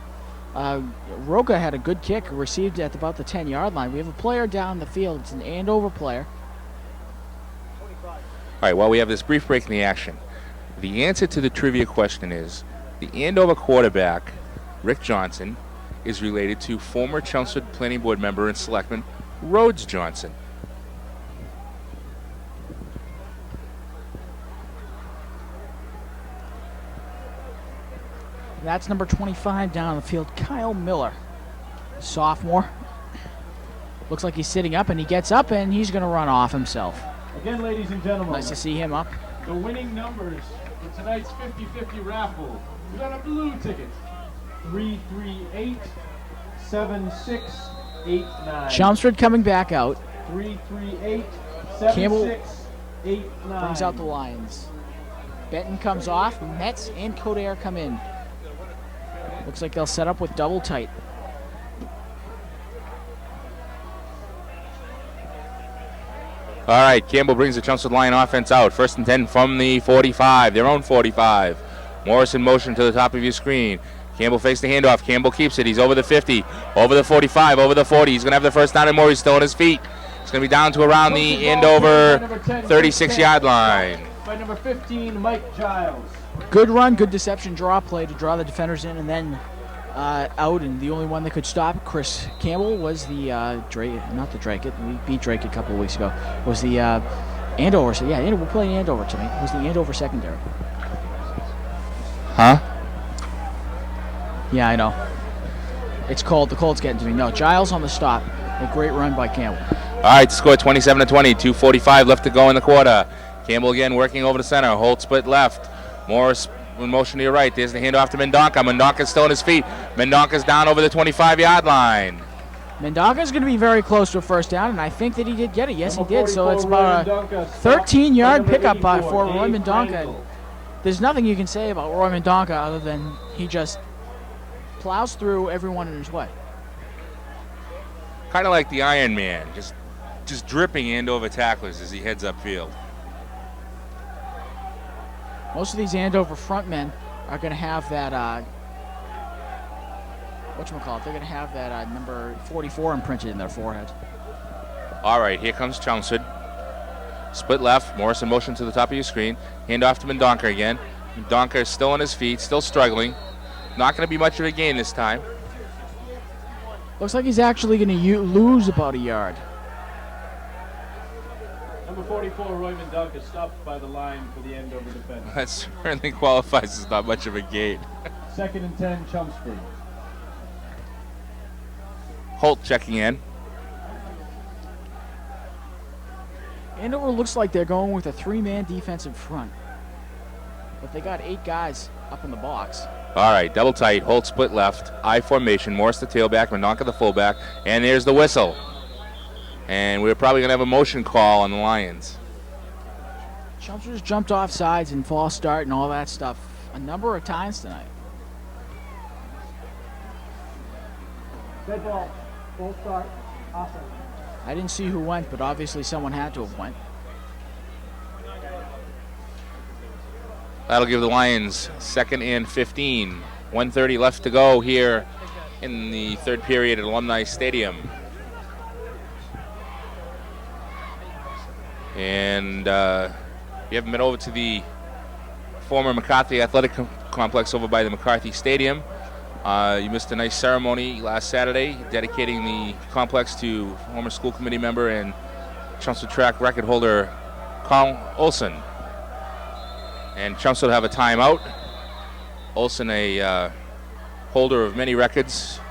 Roca had a good kick received at about the 10-yard line. We have a player down the field. It's an Andover player. All right, while we have this brief break in the action, the answer to the trivia question is the Andover quarterback, Rick Johnson, is related to former Chelmsford Planning Board member and selectman Rhodes Johnson. That's number 25 down the field, Kyle Miller, sophomore. Looks like he's sitting up, and he gets up, and he's going to run off himself. Again, ladies and gentlemen. Nice to see him up. The winning numbers for tonight's 50-50 raffle. We got a blue ticket. 338 7689. Chelmsford coming back out. 338 Campbell 7689. brings out the Lions. Benton comes off. Metz and Codair come in. Looks like they'll set up with double tight. All right, Campbell brings the Chelmsford Lion offense out. 1st and 10 from the 45, their own 45. Morris in motion to the top of your screen. Campbell fakes the handoff. Campbell keeps it. He's over the 50, over the 45, over the 40. He's going to have the first down and more. He's still on his feet. He's going to be down to around the Andover 36-yard line. By number 15, Mike Giles. Good run, good deception draw play to draw the defenders in, and then out, and the only one that could stop Chris Campbell was the Drake, not the Drake. We beat Drake a couple of weeks ago. Was the Andover? So yeah, we're playing Andover tonight. It was the Andover secondary. Huh? Yeah, I know. It's cold. The cold's getting to me. No, Giles on the stop. A great run by Campbell. All right, score 27-20. 2:45 left to go in the quarter. Campbell again working over the center. Holt split left. Morris in motion to your right. There's the handoff to Mendonca. Mendonca's still on his feet. Mendonca's down over the 25-yard line. Mendonca's going to be very close to a first down, and I think that he did get it. Yes, he did. So it's about a 13-yard pickup for Roy Mendonca. There's nothing you can say about Roy Mendonca other than he just plows through everyone in his way. Kind of like the Iron Man, just dripping Andover tacklers as he heads upfield. Most of these Andover frontmen are going to have that, whatchamacallit, they're going to have that number 44 imprinted in their forehead. All right, here comes Chelmsford. Split left, Morris in motion to the top of your screen. Hand off to Mendonca again. Mendonca is still on his feet, still struggling. Not going to be much of a gain this time. Looks like he's actually going to lose about a yard. Number 44, Roy Mendonca, stopped by the line for the Andover defense. That certainly qualifies as not much of a gain. 2nd and 10, Chelmsford. Holt checking in. Andover looks like they're going with a 3-man defensive front. But they got 8 guys up in the box. All right, double tight. Holt split left. I formation. Morris the tailback. Mendonca the fullback. And there's the whistle. And we're probably going to have a motion call on the Lions. Chelmsford's jumped off sides and false start and all that stuff a number of times tonight. Dead ball. Full start. Offense. I didn't see who went, but obviously someone had to have went. That'll give the Lions 2nd and 15. 1:30 left to go here in the third period at Alumni Stadium. And we haven't been over to the former McCarthy Athletic Complex over by the McCarthy Stadium. You missed a nice ceremony last Saturday dedicating the complex to former school committee member and Chelmsford track record holder Carl Olson. And Chelmsford will have a timeout. Olson, a holder of many records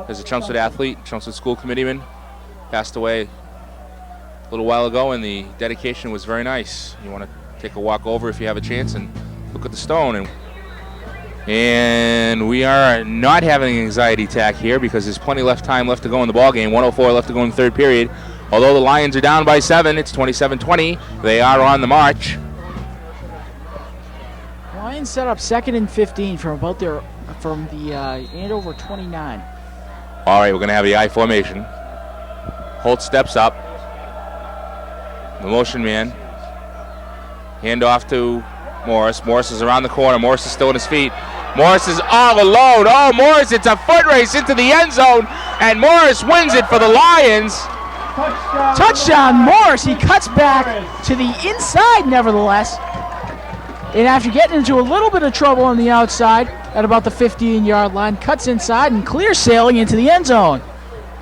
as a Chelmsford athlete, Chelmsford school committeeman, passed away a little while ago, and the dedication was very nice. You want to take a walk over if you have a chance and look at the stone. And we are not having an anxiety attack here because there's plenty left time left to go in the ball game. 1:04 left to go in the third period. Although the Lions are down by 7, it's 27-20. They are on the march. Lions set up 2nd and 15 from the Andover 29. All right, we're going to have the I formation. Holt steps up. The motion man. Hand off to Morris. Morris is around the corner. Morris is still on his feet. Morris is all alone. Oh, Morris, it's a foot race into the end zone, and Morris wins it for the Lions. Touchdown, Morris. He cuts back to the inside, nevertheless. And after getting into a little bit of trouble on the outside at about the 15-yard line, cuts inside and clear sailing into the end zone.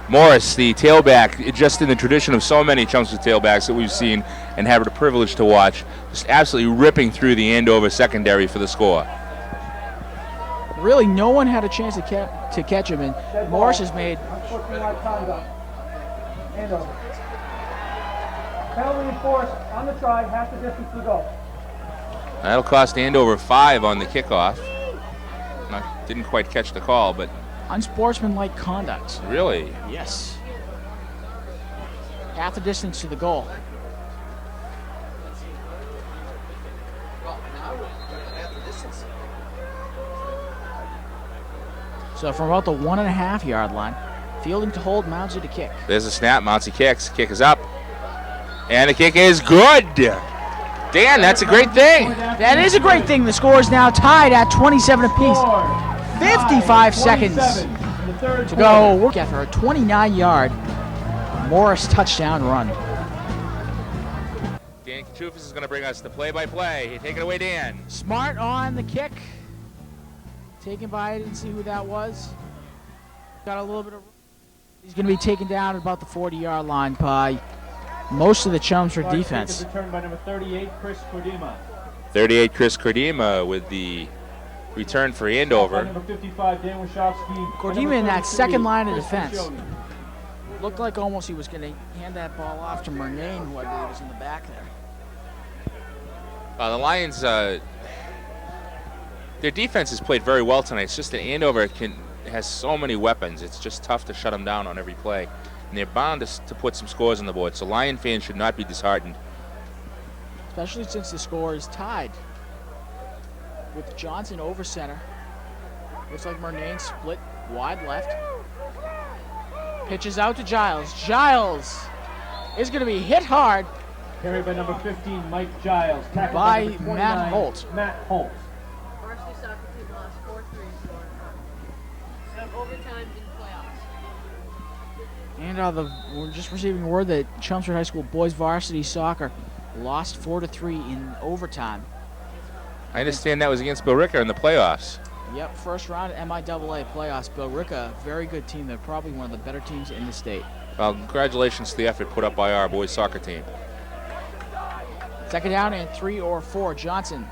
Morris, the tailback, just in the tradition of so many Chelmsford tailbacks that we've seen and have the privilege to watch, just absolutely ripping through the Andover secondary for the score. Really, no one had a chance to catch him, and Morris has made. Penalty enforced on the try, half the distance to go. That'll cost Andover 5 on the kickoff. Didn't quite catch the call, but Unsportsmanlike conduct. Really? Yes. Half the distance to the goal. So from about the 1.5 yard line, fielding to hold, Mounsey to kick. There's a snap. Mounsey kicks. Kick is up. And the kick is good. Dan, that's a great thing. That is a great thing. The score is now tied at 27 apiece. 55 seconds to go. Work after a 29-yard Morris touchdown run. Dan Kachufis is going to bring us the play-by-play. Take it away, Dan. Smart on the kick. Taken by, I didn't see who that was. Got a little bit of. He's going to be taken down at about the 40-yard line by most of the Chelmsford defense. Returned by number 38, Chris Cordima. 38, Chris Cordima with the return for Andover. Number 55, Dan Wachowski. Cordima in that second line of defense. Looked like almost he was going to hand that ball off to Murnane, who I believe was in the back there. The Lions, their defense has played very well tonight. It's just that Andover has so many weapons. It's just tough to shut them down on every play. And they're bound to put some scores on the board. So Lion fans should not be disheartened. Especially since the score is tied with Johnson over center. Looks like Murnane split wide left. Pitches out to Giles. Giles is going to be hit hard Carried by number 15, Mike Giles. Tackled by number 29, Matt Holt. Matt Holt. Varsity soccer team lost 4-3 in overtime in playoffs. And we're just receiving word that Chelmsford High School boys varsity soccer lost 4-3 in overtime. I understand that was against Billerica in the playoffs. Yep, first round at MIAA playoffs. Billerica, very good team. They're probably one of the better teams in the state. Well, congratulations to the effort put up by our boys soccer team. Second down and 3 or 4. Johnson.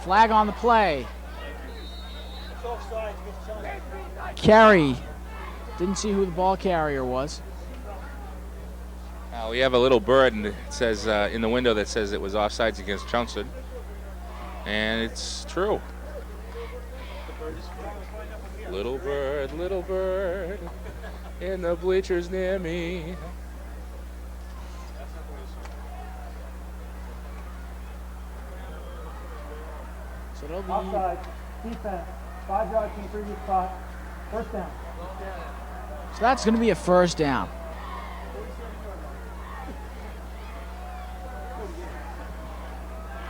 Flag on the play. Carry. Didn't see who the ball carrier was. We have a little bird, and it says in the window that says it was offsides against Chelmsford, and it's true. Little bird, in the bleachers near me. So it'll be Offside, defense, 5 yards from the previous spot, first down. So that's going to be a first down.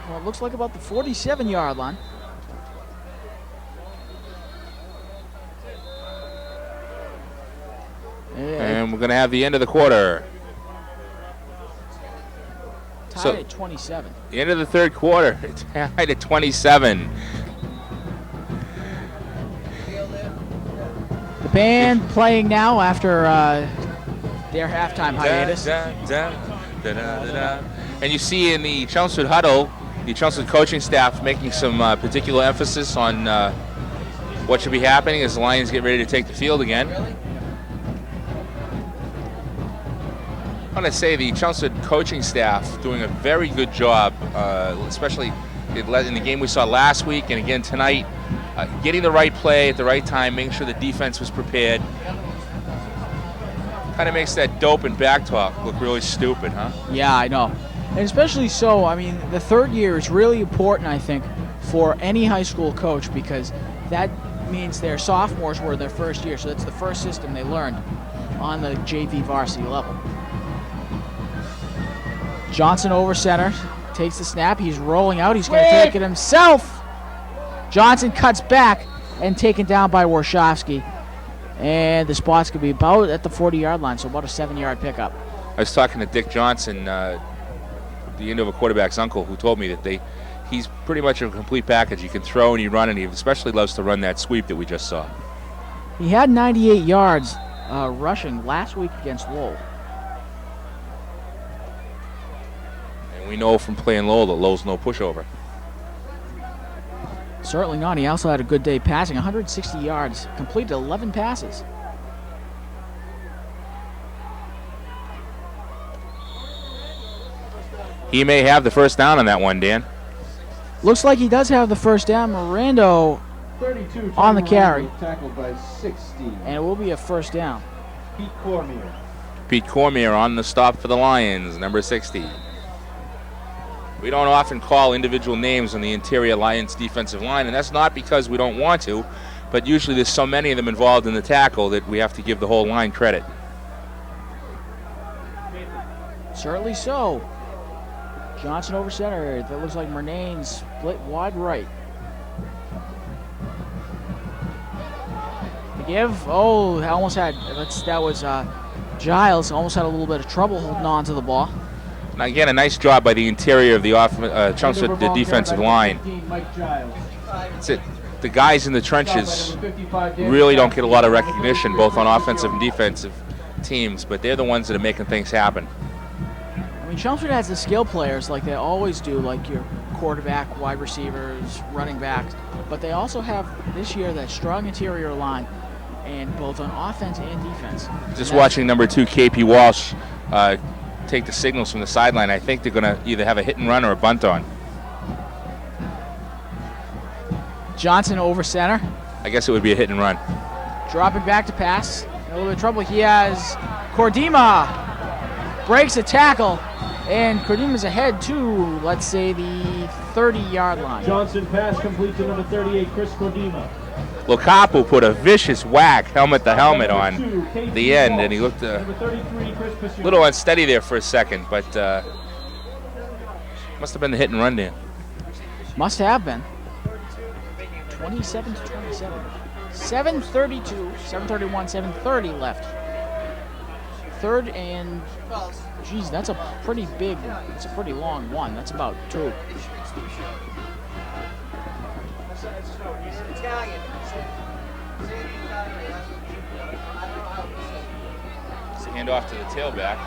Well, it looks like about the 47-yard line. And we're going to have the end of the quarter. Tied at 27. The end of the third quarter. It's tied at 27. The band playing now after their halftime hiatus. And you see in the Chelmsford huddle, the Chelmsford coaching staff making some particular emphasis on what should be happening as the Lions get ready to take the field again. I want to say the Chelmsford coaching staff doing a very good job, especially in the game we saw last week and again tonight, getting the right play at the right time, making sure the defense was prepared. Kind of makes that dope and back talk look really stupid, huh? Yeah, I know. And especially so, I mean, the third year is really important, I think, for any high school coach because that means their sophomores were their first year. So that's the first system they learned on the JV varsity level. Johnson over center, takes the snap, he's rolling out, he's going to take it himself. Johnson cuts back and taken down by Warshawski. And the spot's going to be about at the 40-yard line, so about a 7-yard pickup. I was talking to Dick Johnson, the Andover quarterback's uncle, who told me that he's pretty much a complete package. He can throw and he run, and he especially loves to run that sweep that we just saw. He had 98 yards rushing last week against Lowell. And we know from playing Lowell that Lowell's no pushover. Certainly not. He also had a good day passing, 160 yards, completed 11 passes. He may have the first down on that one, Dan. Looks like he does have the first down. Mirando 32 on the carry. Tackled by 60. And it will be a first down. Pete Cormier. Pete Cormier on the stop for the Lions, number 60. We don't often call individual names on the interior Lions defensive line, and that's not because we don't want to, but usually there's so many of them involved in the tackle that we have to give the whole line credit. Certainly so. Johnson over center. That looks like Murnane split wide right. The give. Oh, that was Giles. Almost had a little bit of trouble holding on to the ball. Now again, a nice job by the interior of the Chelmsford defensive line. That's it. The guys in the trenches really don't get a lot of recognition, both on offensive and defensive teams, but they're the ones that are making things happen. I mean, Chelmsford has the skill players like they always do, like your quarterback, wide receivers, running backs, but they also have this year that strong interior line, and both on offense and defense. Just watching number 2, KP Walsh, take the signals from the sideline. I think they're going to either have a hit and run or a bunt on. Johnson over center. I guess it would be a hit and run. Dropping back to pass. A little bit of trouble. He has Cordima. Breaks a tackle. And Cordima's ahead to, let's say, the 30-yard line. Johnson pass complete to number 38, Chris Cordima. Locapo put a vicious whack, helmet to helmet, on the end, and he looked a little unsteady there for a second, but must have been the hit and run there. Must have been. 27 to 27. 7:32, 7:31, 7:30 left. Third and, geez, that's a pretty big, that's a pretty long one. That's about 2. It's a handoff to the tailback.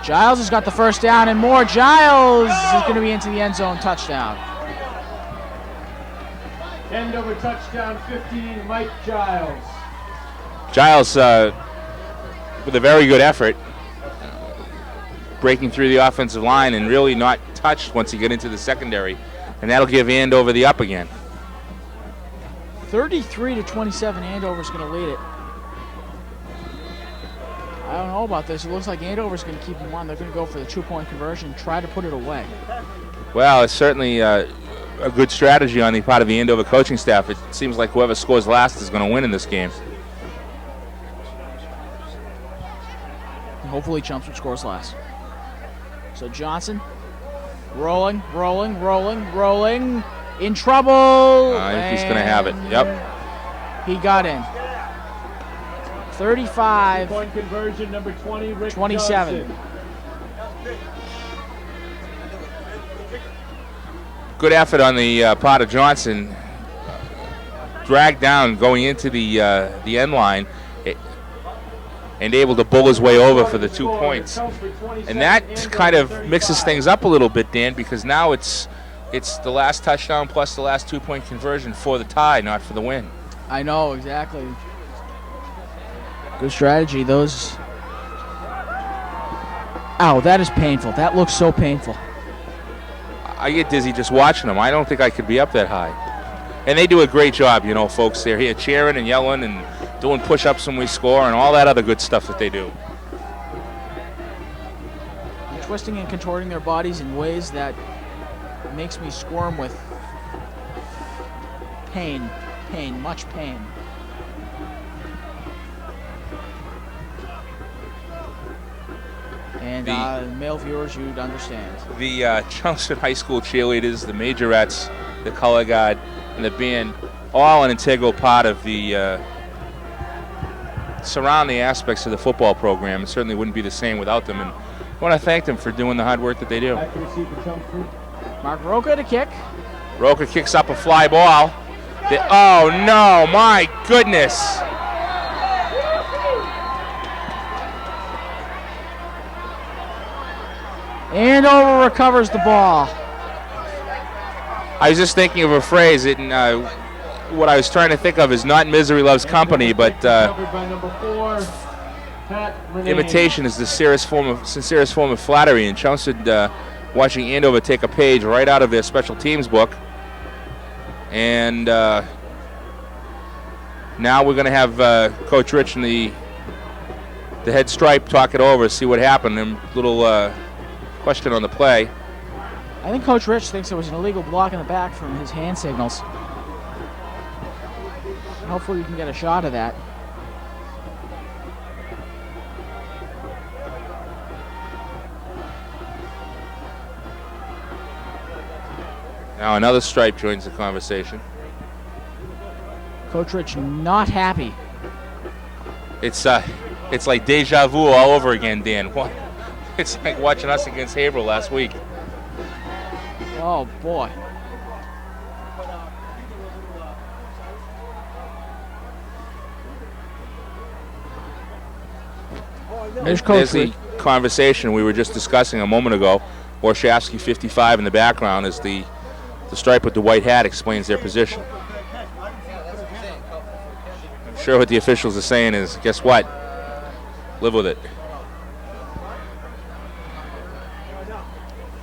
Giles has got the first down and more. Giles is going to be into the end zone. Touchdown. Andover touchdown 15, Mike Giles. Giles, with a very good effort, breaking through the offensive line and really not touched once he got into the secondary. And that'll give Andover the up again. 33 to 27, Andover's going to lead it. I don't know about this. It looks like Andover's going to keep them on. They're going to go for the 2-point conversion, try to put it away. Well, it's certainly a good strategy on the part of the Andover coaching staff. It seems like whoever scores last is going to win in this game. And hopefully Chelmsford scores last. So Johnson, rolling. In trouble. I think he's going to have it. Yep. He got in. 35. Point conversion number 20, Rick 27. Johnson. Good effort on the part of Johnson. Dragged down going into the end line and able to bull his way over for the 2 points. And that kind of mixes things up a little bit, Dan, because now it's the last touchdown plus the last 2-point conversion for the tie, not for the win. I know, exactly. Good strategy. Those. Ow, that is painful. That looks so painful. I get dizzy just watching them. I don't think I could be up that high. And they do a great job, you know, folks. They're here cheering and yelling and doing push-ups when we score and all that other good stuff that they do. And twisting and contorting their bodies in ways that makes me squirm with pain, much pain. And male viewers, you'd understand. The Chelmsford High School cheerleaders, the majorettes, the color guard, and the band, all an integral part of the surrounding aspects of the football program. It certainly wouldn't be the same without them. And I want to thank them for doing the hard work that they do. Mark Roca to kick. Roca kicks up a fly ball. Oh no, my goodness. Andover recovers the ball. I was just thinking of a phrase. What I was trying to think of is not misery loves company, but imitation is the sincerest form of flattery. And Chelmsford watching Andover take a page right out of their special teams book. And now we're going to have Coach Rich and the head stripe talk it over, see what happened. And little question on the play. I think Coach Rich thinks there was an illegal block in the back from his hand signals. Hopefully we can get a shot of that. Now another stripe joins the conversation. Coach Rich not happy. It's like deja vu all over again, Dan. What? It's like watching us against Haverhill last week. Oh boy. There's the conversation we were just discussing a moment ago. Warshawski 55 in the background as the stripe with the white hat explains their position. I'm sure what the officials are saying is, guess what? Live with it.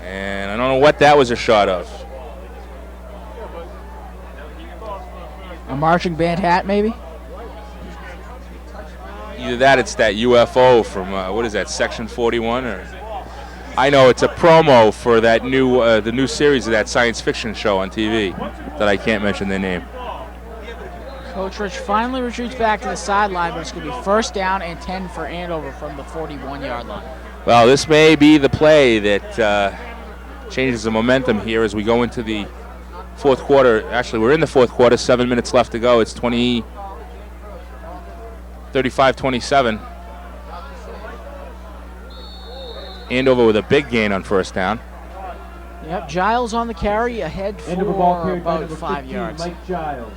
And I don't know what that was a shot of. A marching band hat, maybe? Either that, it's that UFO from what is that, Section 41, or I know it's a promo for that new the new series of that science fiction show on TV that I can't mention their name. Coach Rich finally retreats back to the sideline, but it's going to be 1st down and 10 for Andover from the 41-yard line. Well, this may be the play that changes the momentum here as we go into the fourth quarter. Actually, we're in the fourth quarter, 7 minutes left to go. It's 35-27. Andover with a big gain on 1st down. Yep, Giles on the carry, ahead for Andover ball carried by about number 5 15, yards. Mike Giles.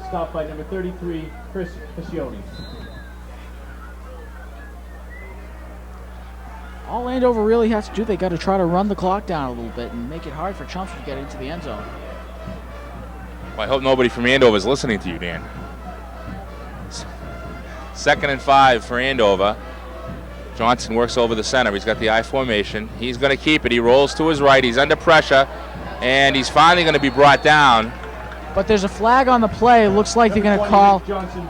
Stopped by number 33, Chris Pacioni. All Andover really has to do, they got to try to run the clock down a little bit and make it hard for Chelmsford to get into the end zone. Well, I hope nobody from Andover is listening to you, Dan. 2nd and 5 for Andover. Johnson works over the center. He's got the I formation. He's going to keep it. He rolls to his right. He's under pressure, and he's finally going to be brought down. But there's a flag on the play. It looks like they're going to call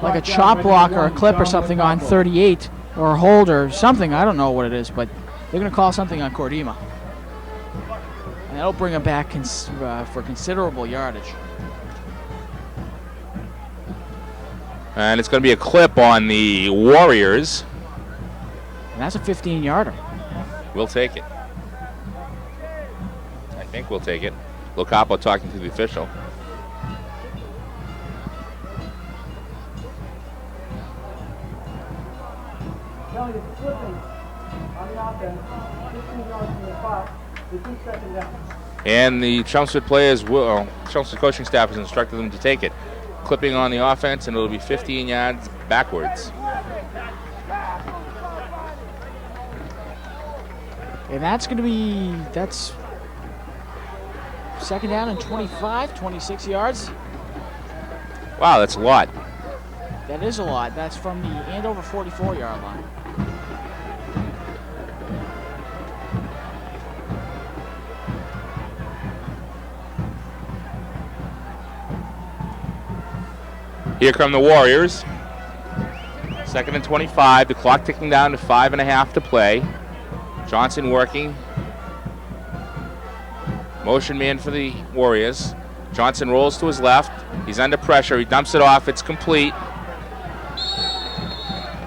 like a chop block or a clip or something on 38 or a hold or something. I don't know what it is, but they're going to call something on Cordima. And that'll bring him back for considerable yardage. And it's going to be a clip on the Warriors. And that's a 15-yarder. We'll take it. I think we'll take it. Locapo talking to the official. Kelly is slipping on the offense, 15 yards from the spot. It's 2nd down. And the Chelmsford players will, Chelmsford coaching staff has instructed them to take it. Clipping on the offense, and it'll be 15 yards backwards. And that's going to be, that's 2nd down and 25, 26 yards. Wow, that's a lot. That is a lot. That's from the Andover 44-yard line. Here come the Warriors. 2nd and 25. The clock ticking down to 5.5 to play. Johnson working. Motion man for the Warriors. Johnson rolls to his left. He's under pressure. He dumps it off. It's complete.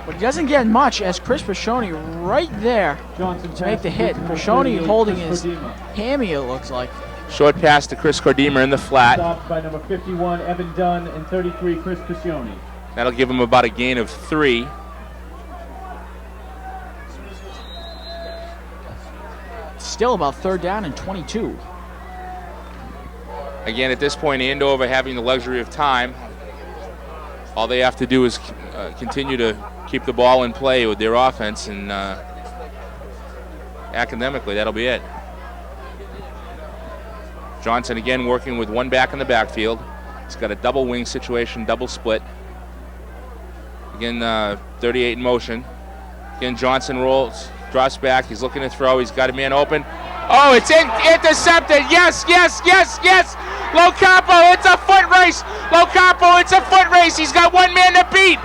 But he doesn't get much as Chris Pacioni right there to make the hit. Pacioni holding his hammy, it looks like. Short pass to Chris Cordima in the flat. Stopped by number 51, Evan Dunn, and 33, Chris Pacioni. That'll give him about a gain of 3. Still about 3rd down and 22. Again, at this point, Andover having the luxury of time. All they have to do is continue to keep the ball in play with their offense, and academically, that'll be it. Johnson again working with one back in the backfield. He's got a double wing situation, double split. Again, 38 in motion. Again, Johnson rolls, drops back. He's looking to throw. He's got a man open. Oh, it's intercepted. Yes, yes, yes, yes. Locapo, it's a foot race. Locapo, it's a foot race. He's got one man to beat.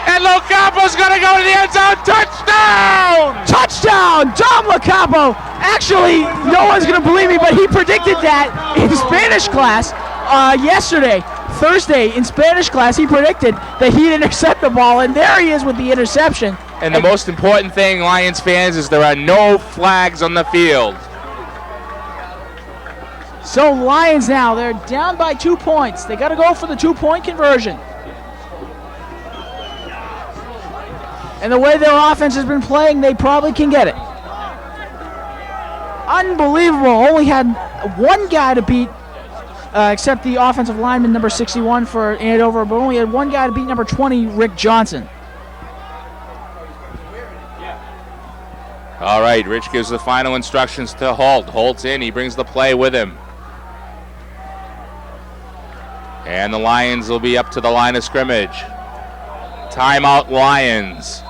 And Locapo's going to go to the end zone. Touchdown! Touchdown! Dom Locapo! Actually, no one's going to believe me, but he predicted that in Spanish class yesterday. Thursday, in Spanish class, he predicted that he'd intercept the ball, and there he is with the interception. And the most important thing, Lions fans, is there are no flags on the field. So Lions now, they're down by 2 points. They got to go for the 2-point conversion. And the way their offense has been playing, they probably can get it. Unbelievable. Only had one guy to beat, except the offensive lineman, number 61 for Andover, but only had one guy to beat number 20, Rick Johnson. All right, Rich gives the final instructions to Holt. Holt's in. He brings the play with him. And the Lions will be up to the line of scrimmage. Timeout, Lions.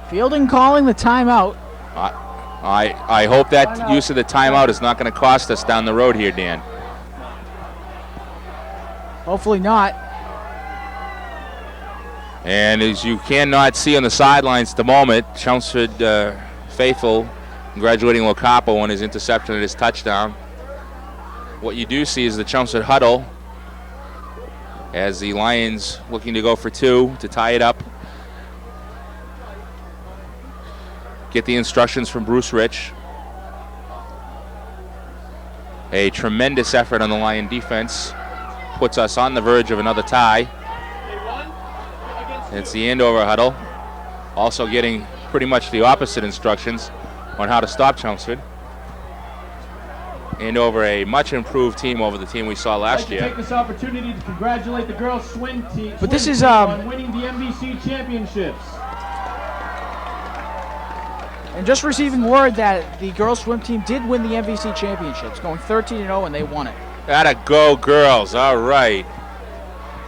Fielding calling the timeout. I hope that use of the timeout is not going to cost us down the road here, Dan. Hopefully not. And as you cannot see on the sidelines at the moment, Chelmsford faithful congratulating Locapo on his interception at his touchdown. What you do see is the Chelmsford huddle as the Lions looking to go for 2 to tie it up. Get the instructions from Bruce Rich. A tremendous effort on the Lion defense puts us on the verge of another tie. It's the Andover huddle, also getting pretty much the opposite instructions on how to stop Chelmsford. Andover, a much improved team over the team we saw last year. Take this opportunity to congratulate the girls' swim team. But this is on winning the MVC championships. And just receiving word that the girls swim team did win the MVC championships, going 13-0, and they won it. Gotta go, girls. All right.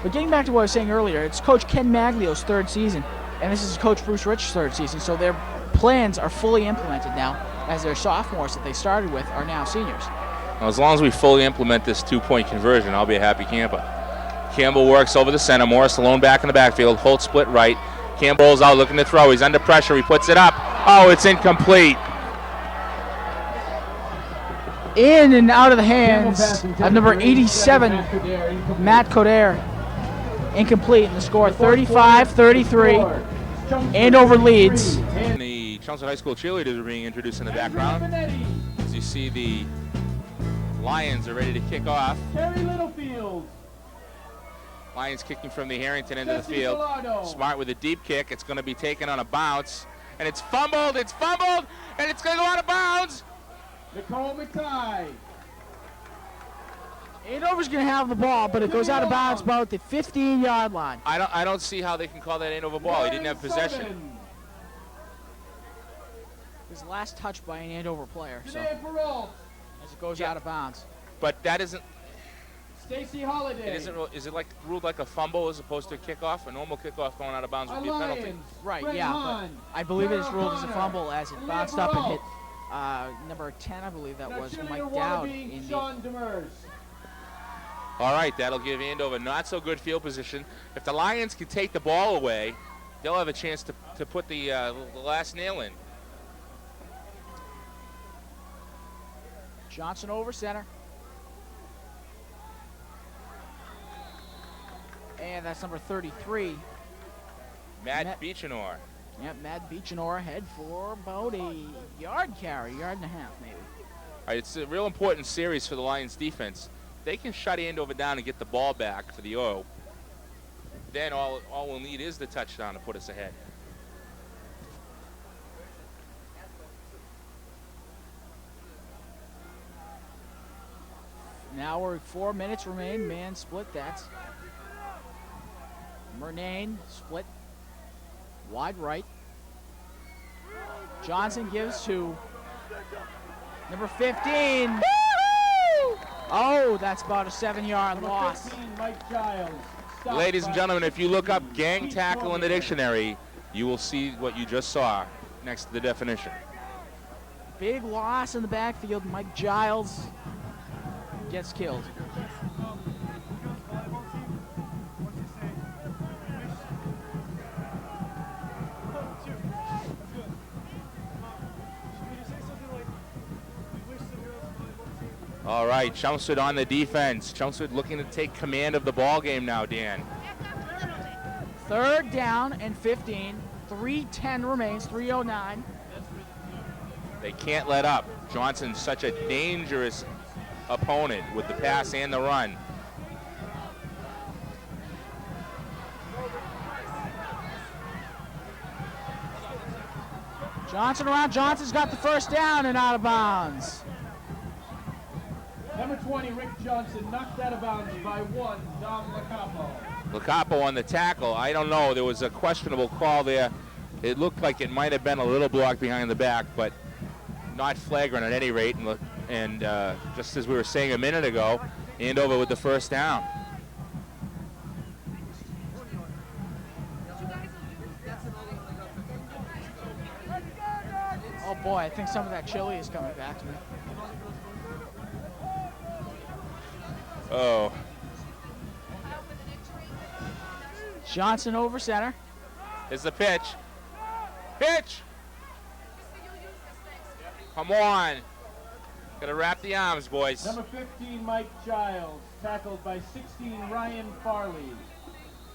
But getting back to what I was saying earlier, it's Coach Ken Maglio's 3rd season, and this is Coach Bruce Rich's 3rd season, so their plans are fully implemented now, as their sophomores that they started with are now seniors. Well, as long as we fully implement this 2-point conversion, I'll be a happy camper. Campbell works over the center. Morris alone back in the backfield. Holt split right. Campbell's out looking to throw. He's under pressure. He puts it up. Oh, it's incomplete. In and out of the hands of number 87, Matt Coder. Incomplete, and the score 35-33. Andover leads. And the Chelmsford High School cheerleaders are being introduced in the background. As you see, the Lions are ready to kick off. Terry Littlefield. Lions kicking from the Harrington end of the field. Smart with a deep kick. It's going to be taken on a bounce. And it's fumbled, and it's going to go out of bounds. Nicole McTighe. Andover's going to have the ball, but it goes out of bounds about the 15-yard line. I don't see how they can call that Andover ball. He didn't have possession. His last touch by an Andover player, so as it goes out of bounds. But that isn't. Stacy Holiday. It isn't. Is it like ruled like a fumble as opposed to a kickoff? A normal kickoff going out of bounds would be a penalty. Right. Yeah, but I believe it is ruled as a fumble as it bounced up and hit number 10. I believe that was Mike Dowd in the. All right, that'll give Andover not so good field position. If the Lions can take the ball away, they'll have a chance to put the last nail in. Johnson over center. And that's number 33. Matt Beechenor. Yep, Matt Beechenor head for about a yard carry, yard and a half maybe. All right, it's a real important series for the Lions defense. They can shut Andover down and get the ball back for the O. Then all we'll need is the touchdown to put us ahead. Now we're 4 minutes remain. Man split. That's Murnane split wide right. Johnson gives to number 15. Woo-hoo! Oh, that's about a 7-yard loss. 15, Mike Giles. Ladies and gentlemen, if you look up gang tackle in the dictionary, you will see what you just saw next to the definition. Big loss in the backfield. Mike Giles gets killed. All right, Chelmsford on the defense. Chelmsford looking to take command of the ball game now, Dan. 3rd down and 15. 3:10 remains, 3:09. They can't let up. Johnson's such a dangerous opponent with the pass and the run. Johnson around. Johnson's got the 1st down and out of bounds. Number 20, Rick Johnson, knocked out of bounds by 1, Dom Lacapo. Lacapo on the tackle. I don't know. There was a questionable call there. It looked like it might have been a little block behind the back, but not flagrant at any rate. And just as we were saying a minute ago, Andover with the 1st down. Boy, I think some of that chili is coming back to me. Oh. Johnson over center. Here's the pitch. Pitch! Come on. Gotta wrap the arms, boys. Number 15, Mike Giles, tackled by 16, Ryan Farley.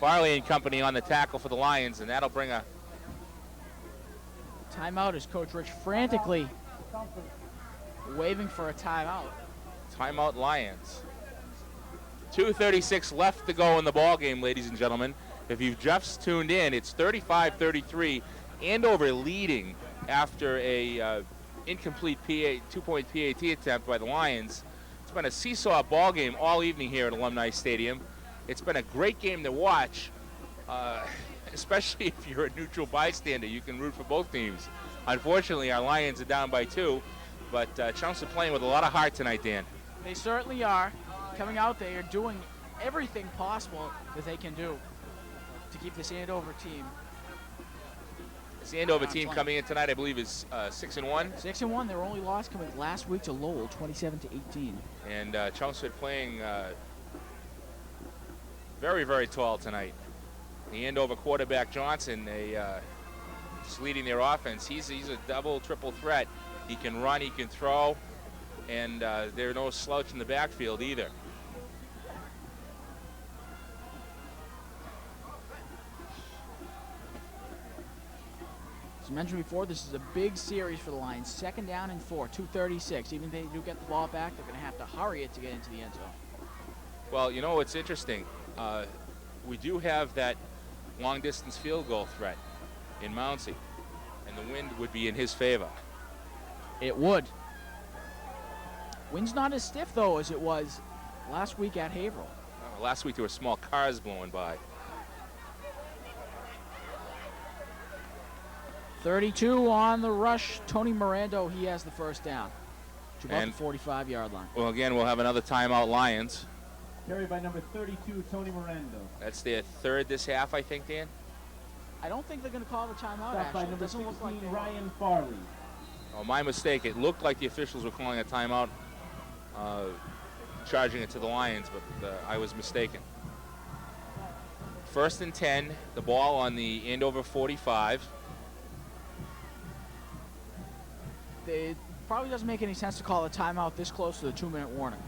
Farley and company on the tackle for the Lions, and that'll bring a Timeout as Coach Rich frantically waving for a timeout. timeout Lions. 2:36 left to go in the ball game, ladies and gentlemen. If you've just tuned in, it's 35-33. Andover leading after a incomplete two-point PAT attempt by the Lions. It's been a seesaw ball game all evening here at Alumni Stadium. It's been a great game to watch, especially if you're a neutral bystander. You can root for both teams. Unfortunately, our Lions are down by 2, but Chunks are playing with a lot of heart tonight, Dan. They certainly are. Coming out, they are doing everything possible that they can do to keep this Andover team. This Andover team coming in tonight, I believe, is 6-1. 6-1. Their only loss coming last week to Lowell, 27-18. And Chelmsford playing very, very tall tonight. The Andover quarterback Johnson, just leading their offense. He's a double, triple threat. He can run, he can throw, and they're no slouch in the backfield either. As mentioned before, this is a big series for the Lions. 2nd down and 4, 2:36. Even if they do get the ball back, they're going to have to hurry it to get into the end zone. Well, you know what's interesting? We do have that long-distance field goal threat in Mounsey, and the wind would be in his favor. It would. Wind's not as stiff, though, as it was last week at Haverhill. Last week there were small cars blowing by. 32 on the rush. Tony Mirando, he has the first down to about the 45-yard line. Well, again, we'll have another timeout Lions. Carried by number 32, Tony Mirando. That's their third this half, I think, Dan. I don't think they're going to call the timeout, Stopped by actually. It number doesn't 16, look like they Ryan Farley. Oh, my mistake. It looked like the officials were calling a timeout, charging it to the Lions, but I was mistaken. 1st and 10, the ball on the Andover 45. It probably doesn't make any sense to call a timeout this close to the 2-minute warning.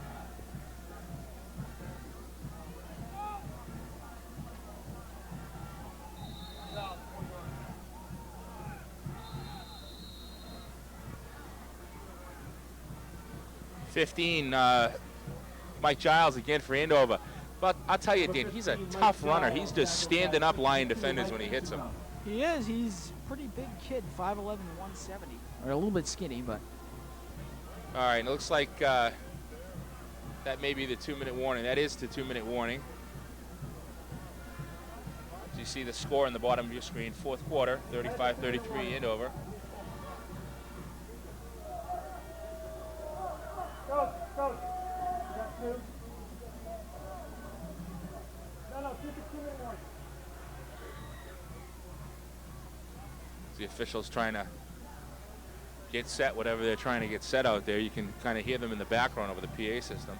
Mike Giles again for Andover. But I'll tell you, Dan, he's a tough runner. He's just standing up Lion defenders when he hits them. He is. He's a pretty big kid, 5'11", 170. Or a little bit skinny, but... All right, it looks like that may be the 2-minute warning. That is the 2-minute warning. So you see the score on the bottom of your screen, 4th quarter, 35-33 Andover. Coach, you got 2? No, keep it 2-minute warning. The officials trying to get set, whatever they're trying to get set out there. You can kind of hear them in the background over the PA system.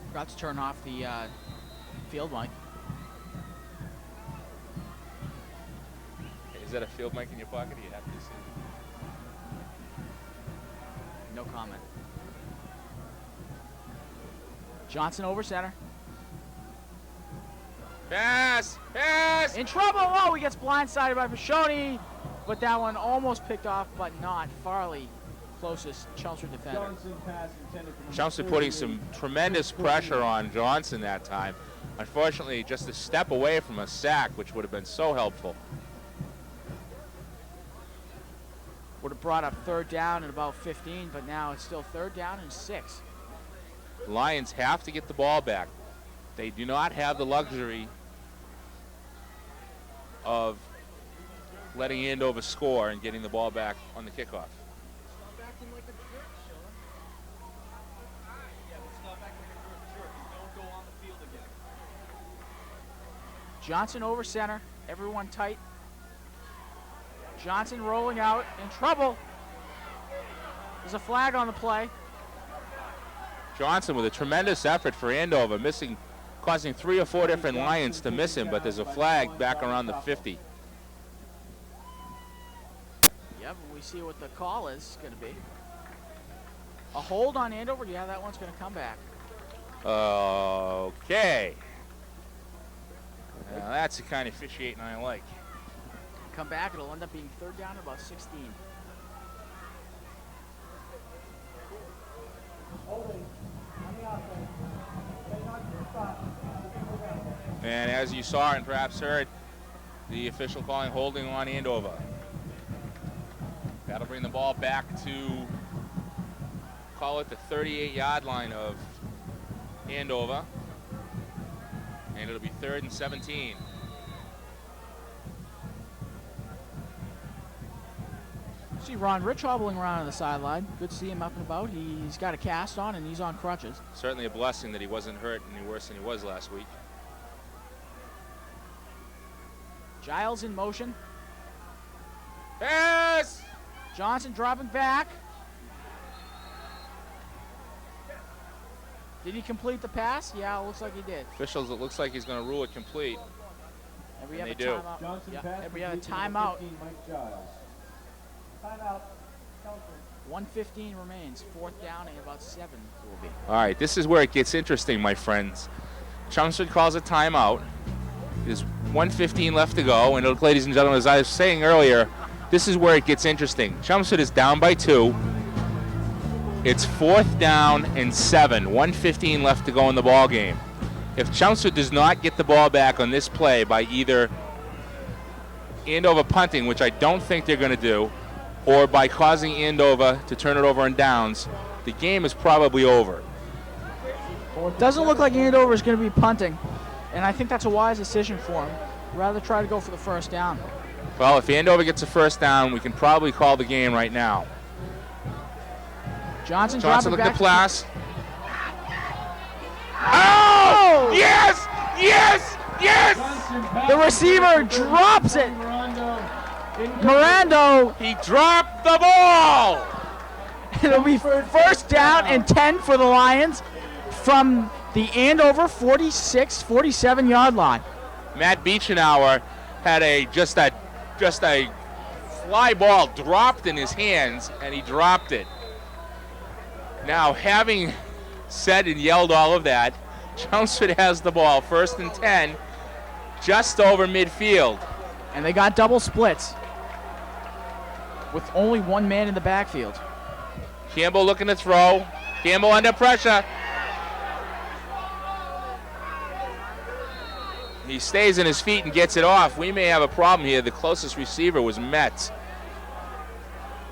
Forgot to turn off the field mic. Is that a field mic in your pocket? Or you have to see? No comment. Johnson over center. Pass! Pass! In trouble! Oh, he gets blindsided by Pashoni. But that one almost picked off, but not. Farley, closest Chelmsford defender. Chelmsford putting some tremendous pressure on Johnson that time. Unfortunately, just a step away from a sack, which would have been so helpful. Would have brought up 3rd down at about 15, but now it's still 3rd down and 6. Lions have to get the ball back. They do not have the luxury of letting Andover score and getting the ball back on the kickoff. Johnson over center, everyone tight. Johnson rolling out, in trouble. There's a flag on the play. Johnson with a tremendous effort for Andover, causing 3 or 4 different Lions to miss him, but there's a flag back around the 50. Yep, we see what the call is going to be. A hold on Andover. Yeah, that one's going to come back. Okay. Now that's the kind of officiating I like. Come back. It'll end up being 3rd down at about 16. And as you saw and perhaps heard, the official calling holding on Andover. That'll bring the ball back to, call it the 38-yard line of Andover. And it'll be 3rd and 17. See Ron Rich hobbling around on the sideline. Good to see him up and about. He's got a cast on and he's on crutches. Certainly a blessing that he wasn't hurt any worse than he was last week. Giles in motion. Pass! Johnson dropping back. Did he complete the pass? Yeah, it looks like he did. Officials, it looks like he's going to rule it complete. And we And have they a do. timeout. Johnson Yeah, pass and we have a completed to timeout. 15, Mike Giles. Timeout. Counselor. 1:15 remains. 4th down and about 7 will be. All right, this is where it gets interesting, my friends. Chelmsford calls a timeout. There's 1:15 left to go, and look, ladies and gentlemen, as I was saying earlier, this is where it gets interesting. Chelmsford is down by 2. It's 4th down and 7. 1:15 left to go in the ball game. If Chelmsford does not get the ball back on this play by either Andover punting, which I don't think they're going to do, or by causing Andover to turn it over on downs, the game is probably over. Doesn't look like Andover is going to be punting, and I think that's a wise decision for him. Rather try to go for the 1st down. Well, if Andover gets a 1st down, we can probably call the game right now. Johnson Johnson dropping looked back. at Plass. Oh! Yes! Yes! Yes! Johnson pass The receiver completed to drops it. Miranda. Mirando. He dropped the ball! It'll be 1st down and 10 for the Lions from the Andover 46, 47-yard line. Matt Beechenauer had just a fly ball dropped in his hands, and he dropped it. Now, having said and yelled all of that, Chelmsford has the ball, 1st and 10, just over midfield. And they got double splits with only 1 man in the backfield. Campbell looking to throw. Campbell under pressure. He stays in his feet and gets it off. We may have a problem here. The closest receiver was Metz.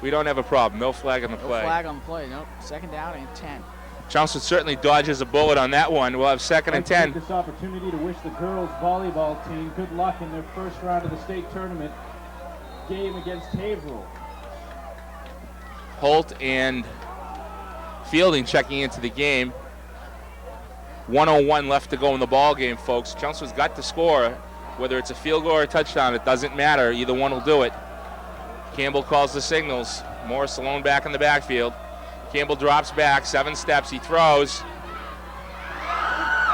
We don't have a problem. No flag on the play. No flag on the play. Nope. 2nd down and 10. Chelmsford certainly dodges a bullet on that one. We'll have 2nd and I'd like to take 10. this opportunity to wish the girls volleyball team good luck in their 1st round of the state tournament game against Haverhill. Holt and Fielding checking into the game. 1:01 left to go in the ball game, folks. Chelmsford's got to score. Whether it's a field goal or a touchdown, it doesn't matter. Either one will do it. Campbell calls the signals. Morris alone back in the backfield. Campbell drops back, 7 steps, he throws.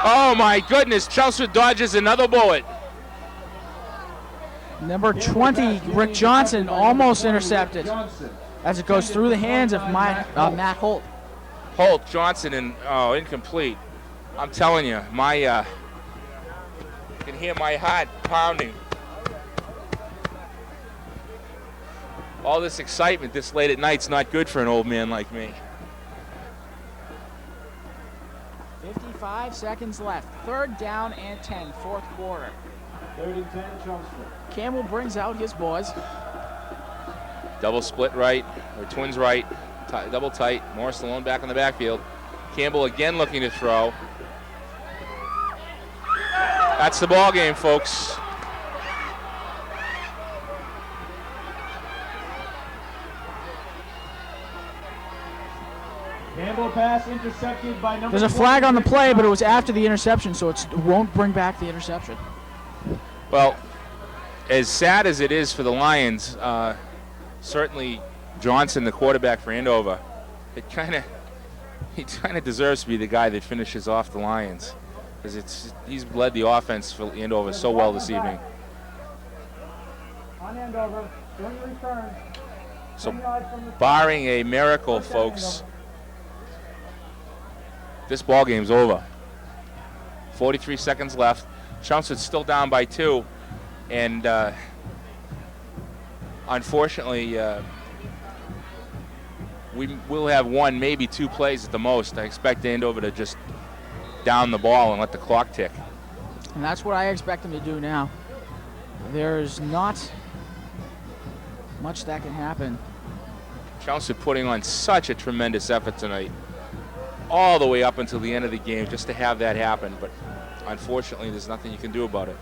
Oh my goodness, Chelmsford dodges another bullet. Number 20, Rick Johnson, almost intercepted as it goes through the hands of Matt Holt. Holt, Johnson, and incomplete. I'm telling you, you can hear my heart pounding. All this excitement this late at night's not good for an old man like me. 55 seconds left. 3rd down and 10, 4th quarter. 3rd and 10, Chelmsford. Campbell brings out his boys. Double split right, or twins right, double tight. Morris alone back in the backfield. Campbell again looking to throw. That's the ball game, folks. Campbell pass intercepted by number. There's a flag on the play, but it was after the interception, so it won't bring back the interception. Well, as sad as it is for the Lions, certainly Johnson, the quarterback for Andover, he kind of deserves to be the guy that finishes off the Lions, because he's led the offense for Andover so well this evening. On Andover, doing the return. So, barring a miracle, folks, this ball game's over. 43 seconds left. Chelmsford's still down by 2, and unfortunately, we'll have 1, maybe 2 plays at the most. I expect Andover to just down the ball and let the clock tick. And that's what I expect them to do now. There's not much that can happen. Chelmsford putting on such a tremendous effort tonight, all the way up until the end of the game, just to have that happen. But unfortunately, there's nothing you can do about it.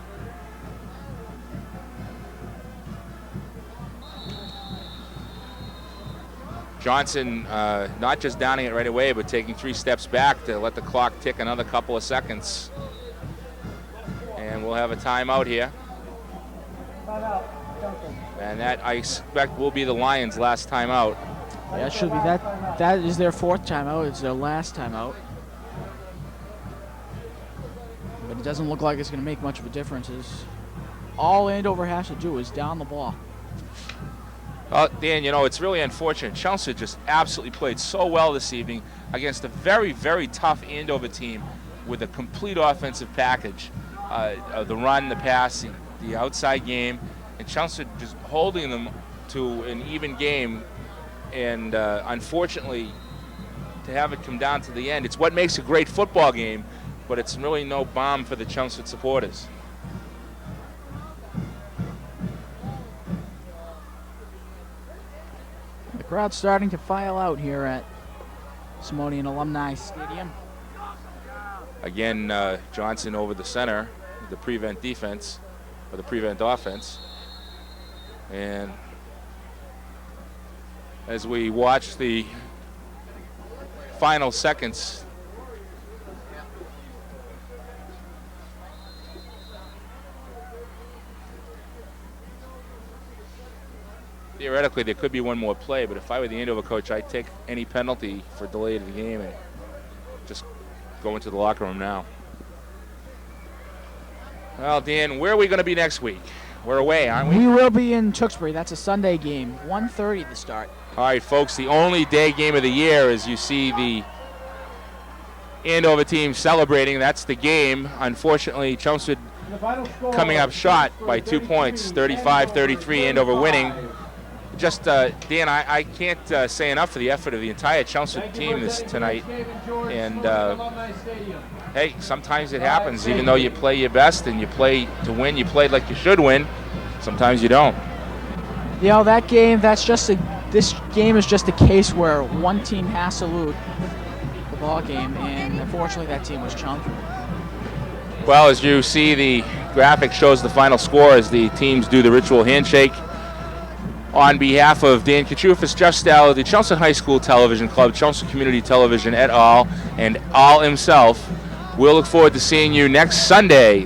Johnson not just downing it right away, but taking 3 steps back to let the clock tick another couple of seconds. And we'll have a timeout here. And that, I expect, will be the Lions' last timeout. Yeah, it should be that. That is their 4th timeout. It's their last timeout. But it doesn't look like it's going to make much of a difference. All Andover has to do is down the ball. Well, Dan, you know, it's really unfortunate. Chelmsford just absolutely played so well this evening against a very, very tough Andover team with a complete offensive package. The run, the pass, the outside game, and Chelmsford just holding them to an even game. And unfortunately, to have it come down to the end, it's what makes a great football game, but it's really no balm for the Chelmsford supporters. The crowd's starting to file out here at Simonian Alumni Stadium. Again, Johnson over the center, the prevent defense, or the prevent offense. And as we watch the final seconds, theoretically there could be one more play, but if I were the Andover coach, I'd take any penalty for delay to the game and just go into the locker room now. Well, Dan, where are we going to be next week? We're away, aren't we? We will be in Tewksbury. That's a Sunday game, 1:30 to start. All right, folks, the only day game of the year is you see the Andover team celebrating. That's the game. Unfortunately, Chelmsford coming up short by 2 points, 35-33, Andover winning. Just, Dan, I can't say enough for the effort of the entire Chelmsford team tonight. And, hey, sometimes it happens. Even though you play your best and you play to win, you played like you should win, sometimes you don't. You know, that game, this game is just a case where one team has to lose the ball game, and unfortunately that team was Chelmsford. Well, as you see, the graphic shows the final score as the teams do the ritual handshake. On behalf of Dan Kachufis, Jeff Stalley, the Chelmsford High School Television Club, Chelmsford Community Television et al., and All himself, we'll look forward to seeing you next Sunday.